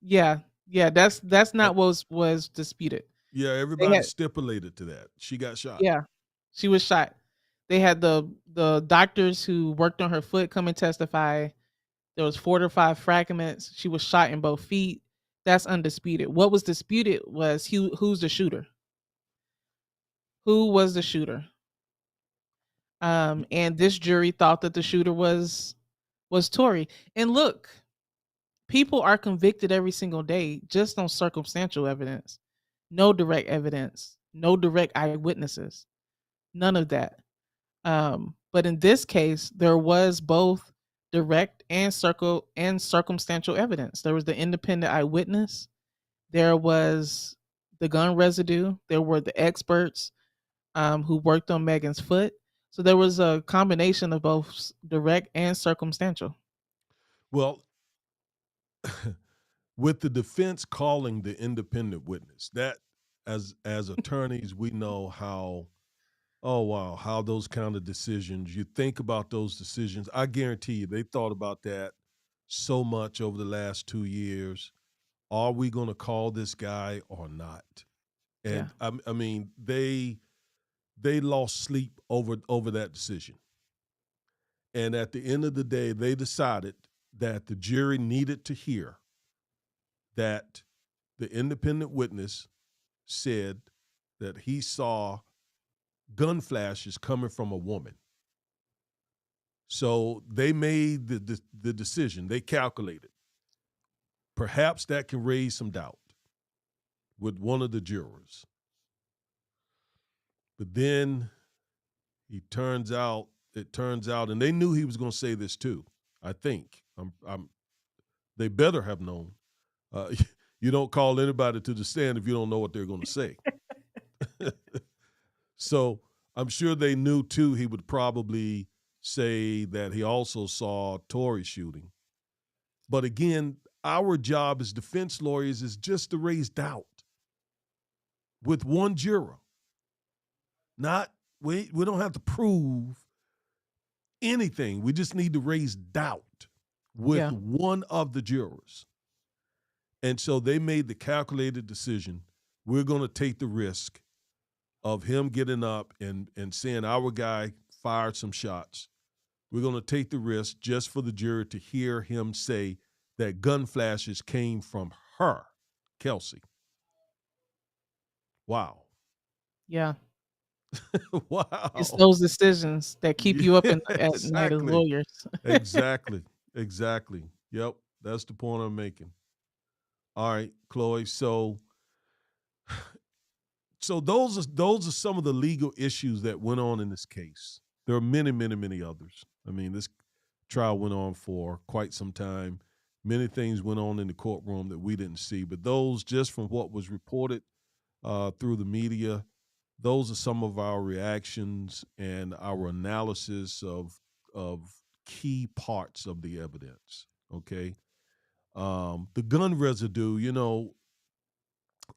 yeah, yeah. That's Uh, not what was disputed. yeah, They everybody had stipulated to that. She got shot. yeah, she was shot. They had the doctors who worked on her foot come and testify. There was 4 to 5 fragments. She was shot in both feet. That's undisputed. What was disputed was who's the shooter. Who was the shooter? And this jury thought that the shooter was Tory. And look, people are convicted every single day just on circumstantial evidence. No direct evidence, no direct eyewitnesses, none of that. But in this case, there was both direct and circumstantial evidence. There was the independent eyewitness, there was the gun residue, there were the experts who worked on Megan's foot. So there was a combination of both direct and circumstantial. Well, with the defense calling the independent witness, that as attorneys, we know how, oh wow, how those kind of decisions, you think about those decisions. I guarantee you they thought about that so much over the last 2 years. Are we going to call this guy or not? Yeah. And I mean, they lost sleep over that decision. And at the end of the day, they decided that the jury needed to hear that the independent witness said that he saw gun flashes coming from a woman. So they made the decision. They calculated. Perhaps that can raise some doubt with one of the jurors. But then it turns out, and they knew he was going to say this too. I think they better have known. Uh, you don't call anybody to the stand if you don't know what they're going to say. So I'm sure they knew too. He would probably say that he also saw Tory shooting. But again, our job as defense lawyers is just to raise doubt with one juror. Not we don't have to prove anything. We just need to raise doubt with Yeah. one of the jurors. And so they made the calculated decision. We're going to take the risk of him getting up and saying our guy fired some shots. We're going to take the risk just for the jury to hear him say that gun flashes came from her, Kelsey. Wow. Yeah. It's Wow. those decisions that keep you up Yeah, at night as exactly. lawyers. Exactly. Exactly. Yep. That's the point I'm making. All right, Chloe. So those are some of the legal issues that went on in this case. There are many, many, many others. I mean, this trial went on for quite some time. Many things went on in the courtroom that we didn't see, but those, just from what was reported through the media, those are some of our reactions and our analysis of key parts of the evidence. Okay, the gun residue.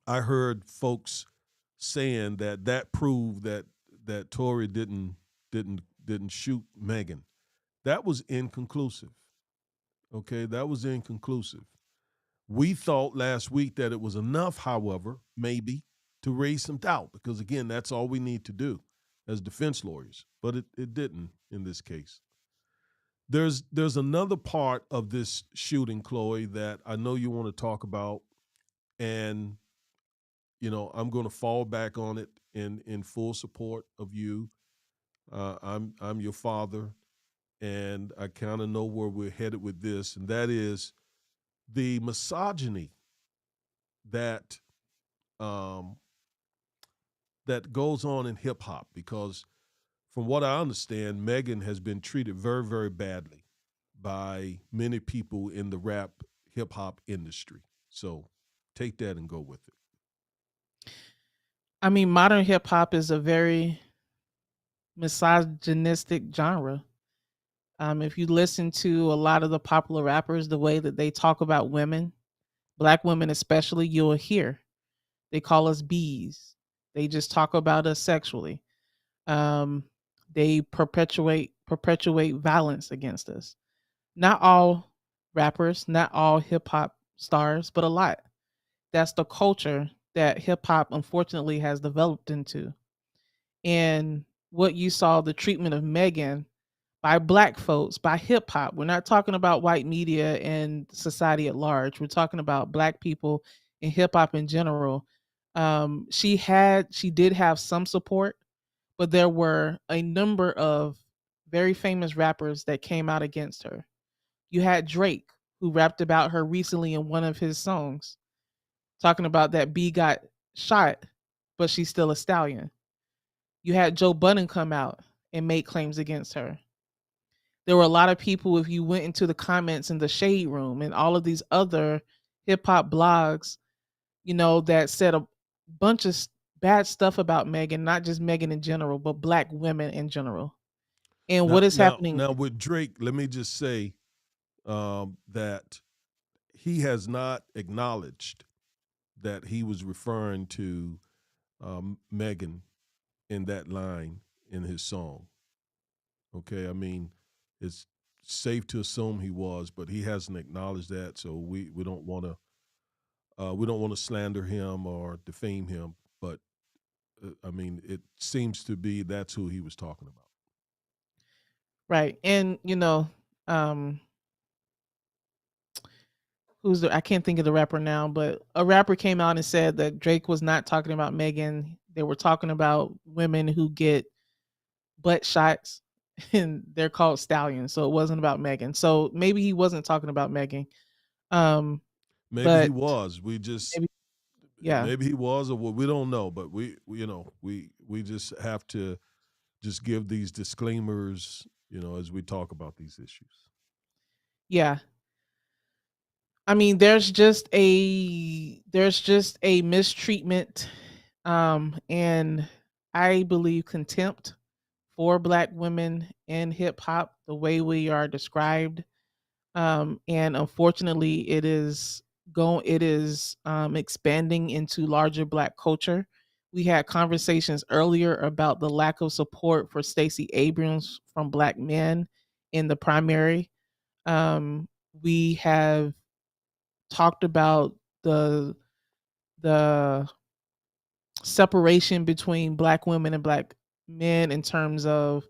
I heard folks saying that proved that Tory didn't shoot Megan. That was inconclusive. Okay, that was inconclusive. We thought last week that it was enough, however, maybe, to raise some doubt, because again, that's all we need to do as defense lawyers. But it didn't in this case. There's another part of this shooting, Chloe, that I know you want to talk about, and I'm going to fall back on it in full support of you. I'm your father, and I kind of know where we're headed with this, and that is the misogyny that um, that goes on in hip hop. Because from what I understand, Megan has been treated very, very badly by many people in the rap hip hop industry. So take that and go with it. I mean, modern hip hop is a very misogynistic genre. If you listen to a lot of the popular rappers, the way that they talk about women, black women especially, you'll hear they call us bees. They just talk about us sexually. Um, they perpetuate violence against us. Not all rappers, not all hip hop stars, but a lot. That's the culture that hip hop unfortunately has developed into. And what you saw, the treatment of Megan by black folks, by hip hop. We're not talking about white media and society at large. We're talking about black people and hip hop in general. She did have some support, but there were a number of very famous rappers that came out against her. You had Drake, who rapped about her recently in one of his songs, talking about that B got shot, but she's still a stallion. You had Joe Budden come out and make claims against her. There were a lot of people, if you went into the comments in the shade room and all of these other hip hop blogs, that said a bunch of bad stuff about Megan, not just Megan in general, but black women in general. And Now, what is now, happening? now with Drake, let me just say that he has not acknowledged that he was referring to Megan in that line in his song. Okay, I mean, it's safe to assume he was, but he hasn't acknowledged that. So we don't want to slander him or defame him. But I mean, it seems to be that's who he was talking about. Right. And um I can't think of the rapper now, but a rapper came out and said that Drake was not talking about Megan. They were talking about women who get butt shots and they're called stallions. So it wasn't about Megan. So maybe he wasn't talking about Megan. Um Maybe he but was. We just maybe yeah. maybe he was, or we don't know. But we just have to just give these disclaimers, as we talk about these issues. Yeah. I mean, there's just a mistreatment and I believe contempt for black women in hip hop the way we are described. And unfortunately it is expanding into larger black culture. We had conversations earlier about the lack of support for Stacey Abrams from black men in the primary. We have talked about the separation between black women and black men in terms of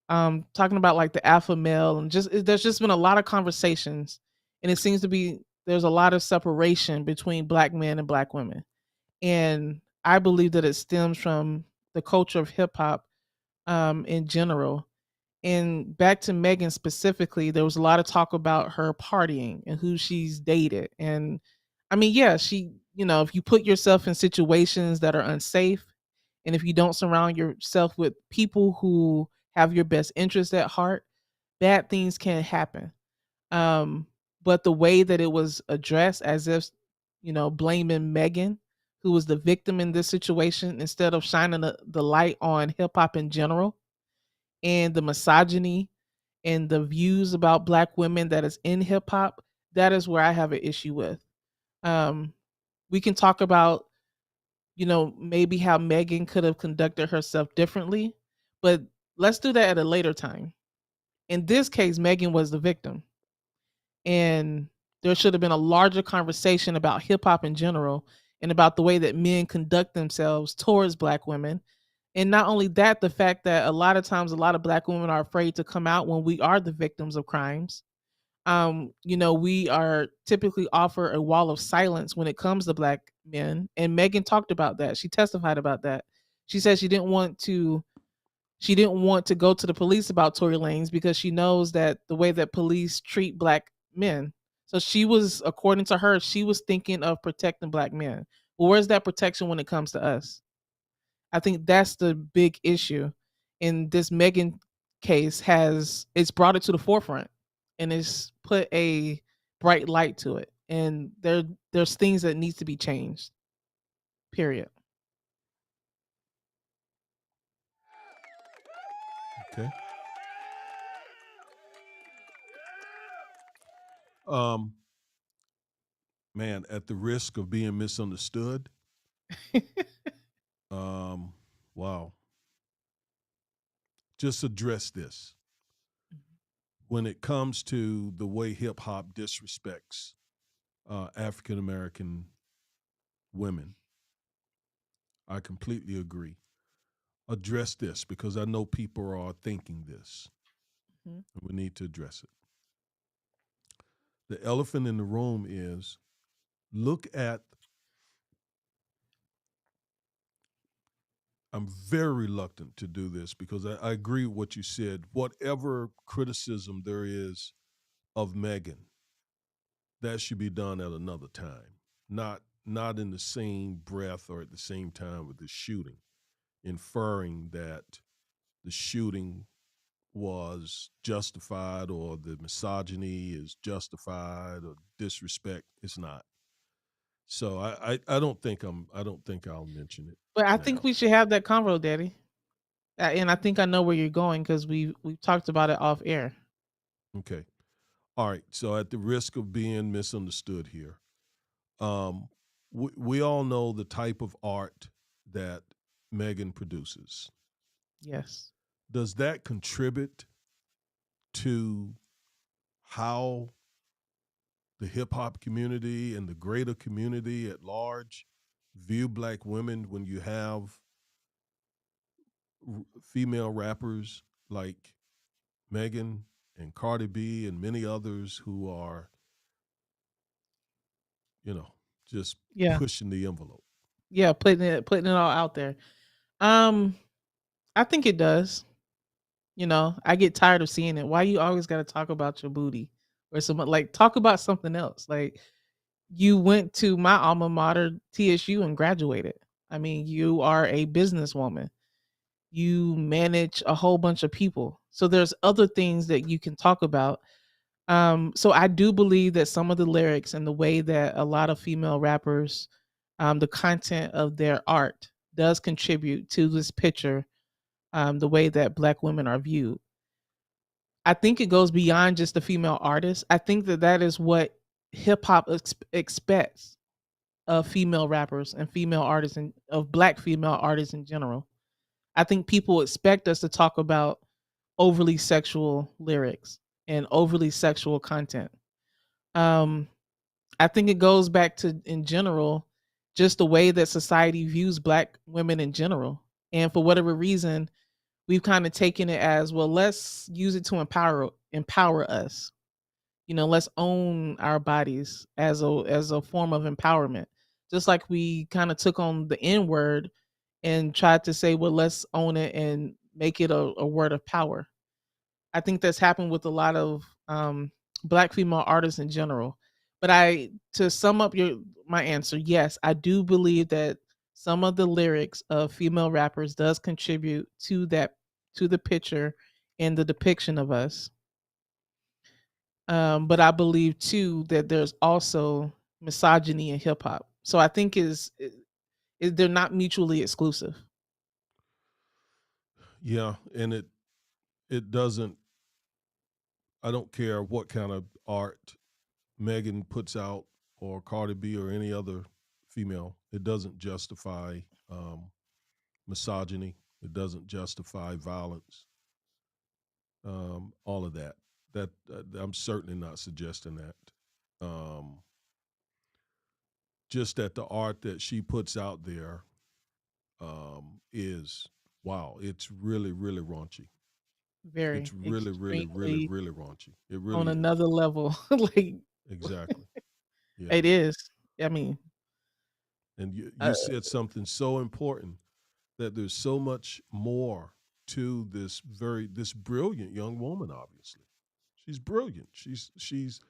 talking about like the alpha male, and there's just been a lot of conversations, and it seems to be there's a lot of separation between black men and black women. And I believe that it stems from the culture of hip hop in general. And back to Megan specifically, there was a lot of talk about her partying and who she's dated. And I mean, yeah, if you put yourself in situations that are unsafe, and if you don't surround yourself with people who have your best interest at heart, bad things can happen. Um, but the way that it was addressed, as if, blaming Megan, who was the victim in this situation, instead of shining the light on hip hop in general and the misogyny and the views about black women that is in hip hop, that is where I have an issue with. Um, we can talk about, maybe how Megan could have conducted herself differently, but let's do that at a later time. In this case, Megan was the victim. And there should have been a larger conversation about hip hop in general and about the way that men conduct themselves towards black women. And not only that, the fact that a lot of times a lot of black women are afraid to come out when we are the victims of crimes. We are typically offer a wall of silence when it comes to black men. And Megan talked about that. She testified about that. She said she didn't want to go to the police about Tory Lanez because she knows that the way that police treat black men. So she was, according to her, she was thinking of protecting black men. Well, where's that protection when it comes to us? I think that's the big issue. And this Megan case it's brought it to the forefront and it's put a bright light to it. And there's things that needs to be changed. Period. Okay. Um, Man, at the risk of being misunderstood, um, wow, just address this. When it comes to the way hip hop disrespects African American women, I completely agree. Address this because I know people are thinking this, Mhm. and we need to address it. The elephant in the room is look at, I'm very reluctant to do this because I agree with what you said. Whatever criticism there is of Megan, that should be done at another time, not in the same breath or at the same time with the shooting, inferring that the shooting was justified or the misogyny is justified or disrespect. It's not. So I don't think I'll mention it But I think now. we should have that convo, Daddy. And I think I know where you're going because we've talked about it off air. Okay. All right. So at the risk of being misunderstood here, um, we all know the type of art that Megan produces. Yes. Does that contribute to how the hip hop community and the greater community at large view black women when you have female rappers like Megan and Cardi B and many others who are, you know, just Yeah. pushing the envelope? Yeah, putting it all out there. Um, I think it does. I get tired of seeing it. Why you always got to talk about your booty or something? Like talk about something else. Like you went to my alma mater, TSU, and graduated. I mean, you are a businesswoman. You manage a whole bunch of people. So there's other things that you can talk about. So I do believe that some of the lyrics and the way that a lot of female rappers, the content of their art does contribute to this picture, the way that black women are viewed. I think it goes beyond just the female artist. I think that that is what hip hop expects of female rappers and female artists and of black female artists in general. I think people expect us to talk about overly sexual lyrics and overly sexual content. Um, I think it goes back to, in general, just the way that society views black women in general. And for whatever reason, we've kind of taken it as, well, let's use it to empower us. Let's own our bodies as a form of empowerment. Just like we kind of took on the N word and tried to say, well, let's own it and make it a word of power. I think that's happened with a lot of black female artists in general. But to sum up my answer, yes, I do believe that some of the lyrics of female rappers does contribute to the picture and the depiction of us. But I believe too that there's also misogyny in hip hop. So I think they're not mutually exclusive. Yeah, and it doesn't. I don't care what kind of art Megan puts out or Cardi B or any other female. It doesn't justify misogyny. It doesn't justify violence. All of that. That I'm certainly not suggesting that. Just that the art that she puts out there is wow. It's really, really raunchy. It's Very really, really, really, extremely really raunchy. It on really is. another level. Like Exactly. Yeah. it is. I mean, And you uh, said something so important that there's so much more to this brilliant young woman. Obviously, she's brilliant. She's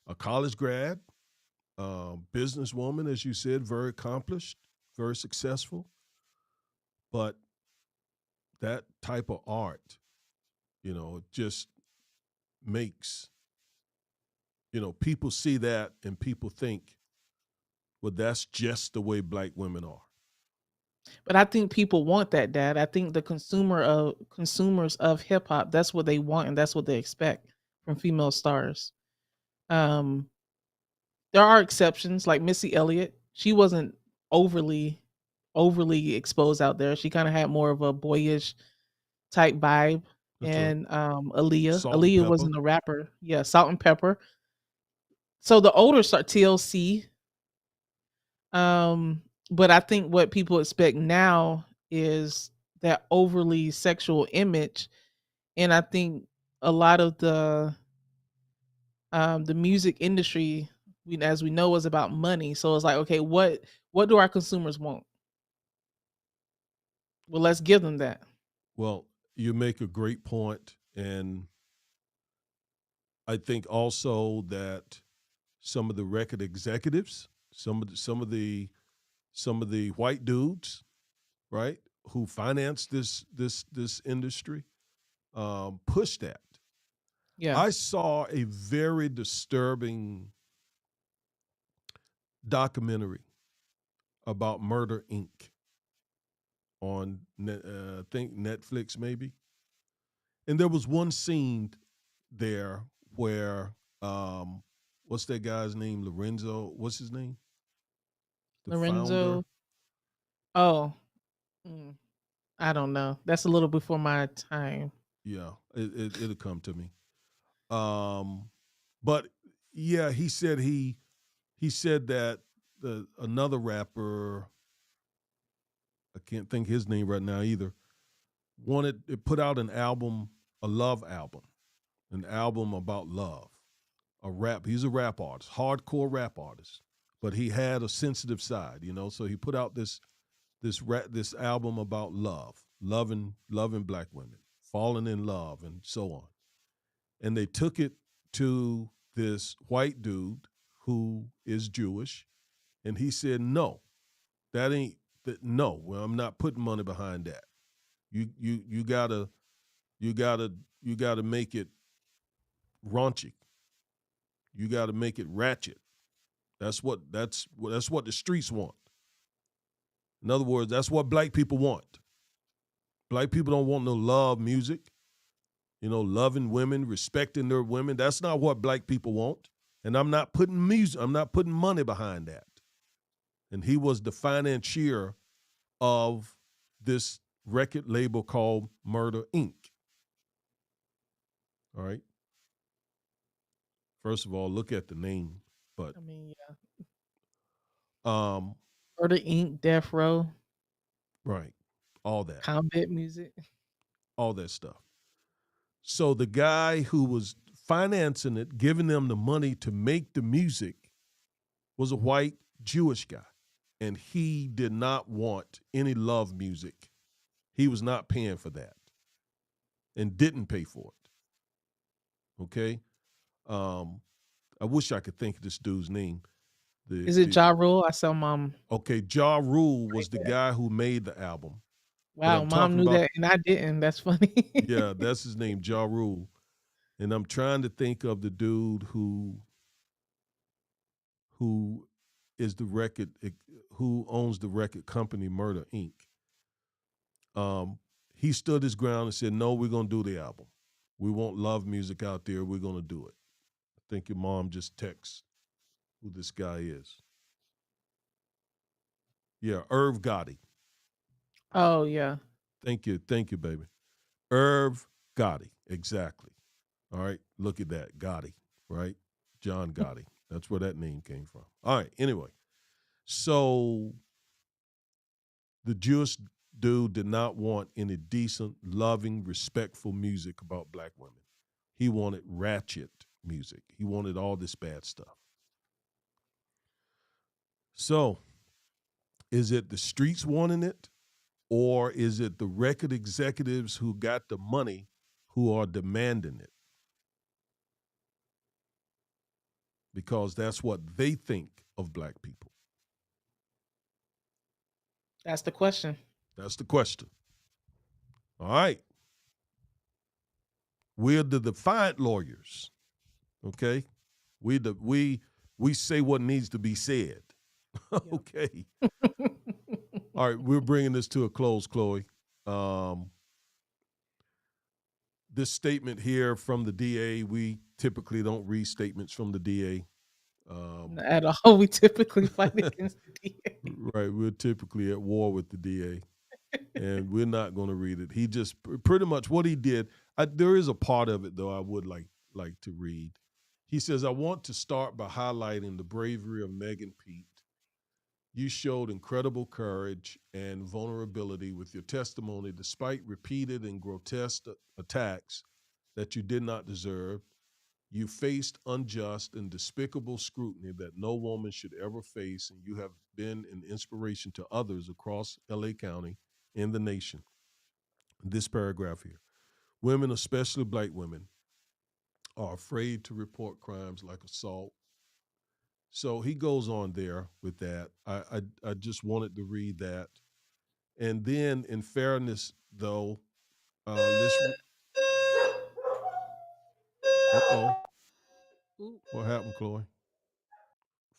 a college grad, businesswoman, as you said, very accomplished, very successful. But that type of art, it just makes people see that and people think, well, that's just the way black women are. but I think people want that, Dad. I think the consumers of hip hop, that's what they want and that's what they expect from female stars. Um, there are exceptions, like Missy Elliott. She wasn't overly overly exposed out there. She kind of had more of a boyish type vibe. That's right. And Aaliyah, Salt and Aaliyah pepper. wasn't a rapper. Yeah, Salt and Pepper. So the older start TLC. But I think what people expect now is that overly sexual image, and I think a lot of the music industry, as we know, is about money. So it's like, okay, what do our consumers want? Well, let's give them that. Well, you make a great point, and I think also that some of the record executives, some of the white dudes, right, who finance this industry, push that. Yeah, I saw a very disturbing documentary about Murder Inc. on I think Netflix maybe, and there was one scene there where what's that guy's name? Lorenzo. What's his name? The founder. Lorenzo. Oh, mm, I don't know. That's a little before my time. Yeah, it'll come to me. Um, but yeah, he said that the another rapper, I can't think his name right now either, wanted it put out an album, a love album, an album about love, a rap. He's a rap artist, hardcore rap artist, but he had a sensitive side, So he put out this album about love, loving black women, falling in love, and so on. And they took it to this white dude who is Jewish, and he said, "No, that ain't that. No, well, I'm not putting money behind that. You gotta you gotta you gotta make it raunchy. You gotta make it ratchet. That's what the streets want. In other words, that's what black people want. Black people don't want no love music. Loving women, respecting their women. That's not what black people want. And I'm not putting money behind that. And he was the financier of this record label called Murder Inc. All right. First of all, look at the name. But I mean, yeah. um, Murder Inc., Death Row, right. All that. combat music. All that stuff. So the guy who was financing it, giving them the money to make the music, was a white Jewish guy. And he did not want any love music. He was not paying for that and didn't pay for it. Okay. Um, I wish I could think of this dude's name. The Is it the Ja Rule? I saw mom okay, Ja Rule right was the there. guy who made the album, but Wow, I'm mom talking knew about that and I didn't. That's funny. yeah, that's his name, Ja Rule, and I'm trying to think of the dude who is the record who owns the record company Murder Inc. Um, he stood his ground and said, "No, we're gonna do the album. We want love music out there. We're gonna do it." I think your mom just texts who this guy is. Yeah, Irv Gotti. Oh, yeah. Thank you, baby. Irv Gotti, exactly. All right, look at that, Gotti, right? John Gotti. That's where that name came from. All right, anyway. So the Jewish dude did not want any decent, loving, respectful music about black women. He wanted ratchet music. He wanted all this bad stuff. So, is it the streets wanting it, or is it the record executives who got the money who are demanding it? Because that's what they think of black people. That's the question. That's the question. All right. We're the defiant lawyers. Okay. We say what needs to be said. Okay. All right, we're bringing this to a close, Chloe. This statement here from the DA, we typically don't read statements from the DA. At all, we typically fight against the DA. Right, we're typically at war with the DA, and we're not going to read it. He just pretty much what he did. There is a part of it though I would like to read. He says, "I want to start by highlighting the bravery of Megan Pete. You showed incredible courage and vulnerability with your testimony despite repeated and grotesque attacks that you did not deserve. You faced unjust and despicable scrutiny that no woman should ever face, and you have been an inspiration to others across LA County and the nation." This paragraph here. Women, especially black women, are afraid to report crimes like assault. So he goes on there with that. I just wanted to read that. And then, in fairness, though, let's. Uh-oh. What happened, Chloe?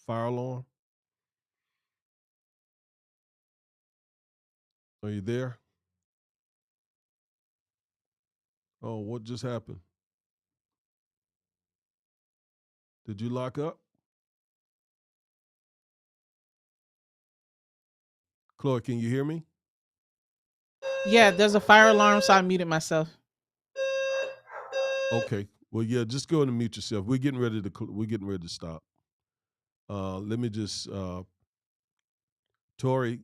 Fire alarm? Are you there? Oh, what just happened? Did you lock up? Chloe, can you hear me? Yeah, there's a fire alarm, so I muted myself. Okay. Well, yeah, just go ahead and mute yourself. We're getting ready to stop. Let me just Tory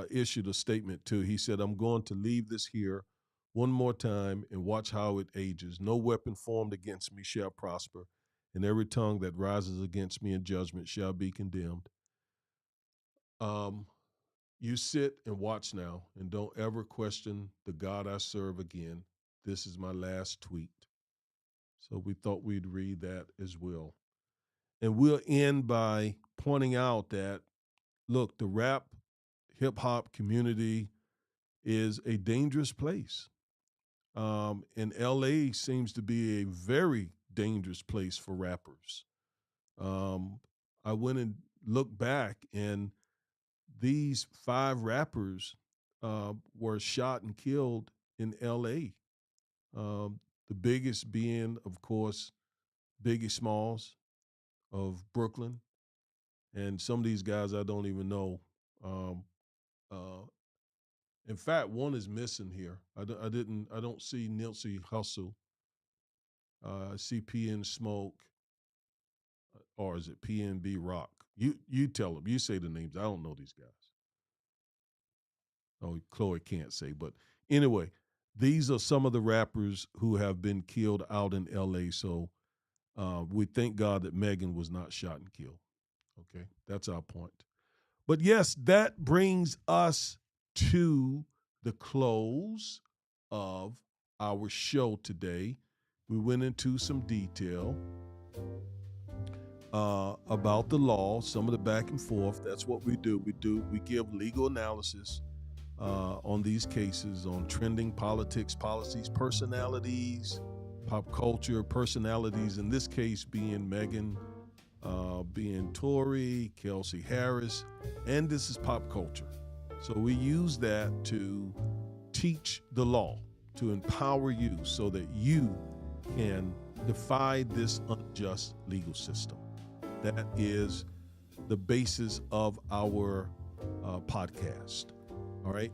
issued a statement too. He said, "I'm going to leave this here one more time and watch how it ages. No weapon formed against me shall prosper, and every tongue that rises against me in judgment shall be condemned." Um, you sit and watch now, and don't ever question the God I serve again. This is my last tweet. So we thought we'd read that as well. And we'll end by pointing out that, look, the rap hip hop community is a dangerous place. And LA seems to be a very dangerous place for rappers. Um, I went and looked back, and these 5 rappers were shot and killed in LA. The biggest being, of course, Biggie Smalls of Brooklyn. And some of these guys I don't even know. Um, uh, in fact, one is missing here. I don't see Nipsey Hussle. I see PN Smoke, or is it PNB Rock? You tell them. You say the names. I don't know these guys. Oh, Chloe can't say. But anyway, these are some of the rappers who have been killed out in L.A. So we thank God that Megan was not shot and killed. Okay, that's our point. But yes, that brings us to the close of our show today. We went into some detail about the law, some of the back and forth. That's what we do. We give legal analysis on these cases, on trending politics, policies, personalities, pop culture, personalities. In this case, being Megan, being Tory, Kelsey Harris, and this is pop culture. So we use that to teach the law, to empower you so that you can defy this unjust legal system. That is the basis of our podcast. All right.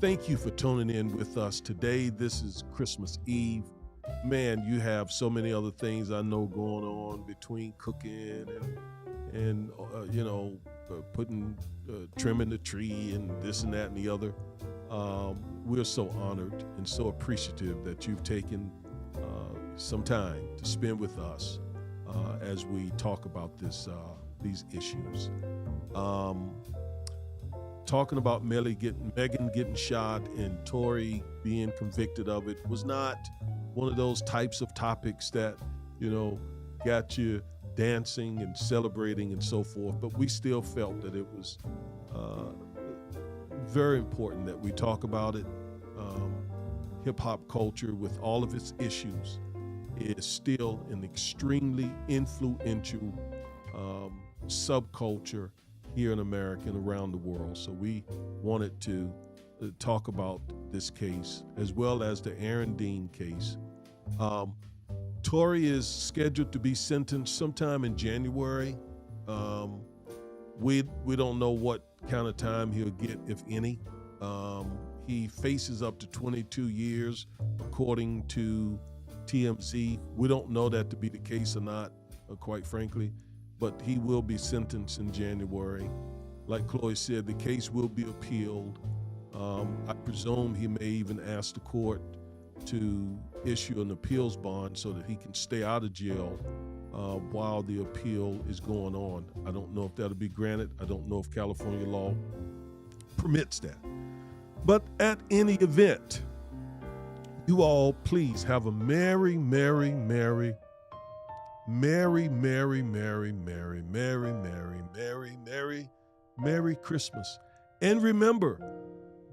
Thank you for tuning in with us today. This is Christmas Eve. man, you have so many other things I know going on between cooking and putting trimming the tree and this and that and the other. We're so honored and so appreciative that you've taken some time to spend with us as we talk about these issues. Talking about Megan getting shot and Tory being convicted of it was not one of those types of topics that, got you dancing and celebrating and so forth. But we still felt that it was very important that we talk about it. Hip hop culture, with all of its issues, is still an extremely influential subculture here in America and around the world. So we wanted to talk about this case as well as the Aaron Dean case. Tory is scheduled to be sentenced sometime in January. We don't know what kind of time he'll get, if any. He faces up to 22 years, according to TMZ. We don't know that to be the case or not, quite frankly, but he will be sentenced in January. Like Chloe said, the case will be appealed. I presume he may even ask the court to issue an appeals bond so that he can stay out of jail while the appeal is going on. I don't know if that'll be granted. I don't know if California law permits that. But at any event, you all please have a merry, merry, merry, merry, merry, merry, merry, merry, merry, merry, merry, merry Christmas. And remember,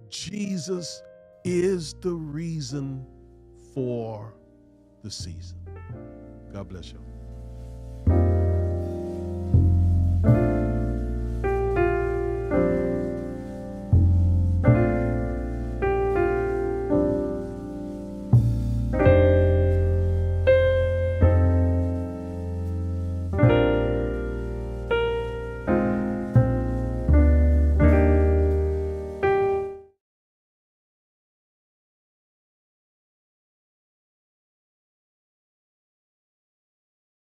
Jesus is the reason for the season. God bless you.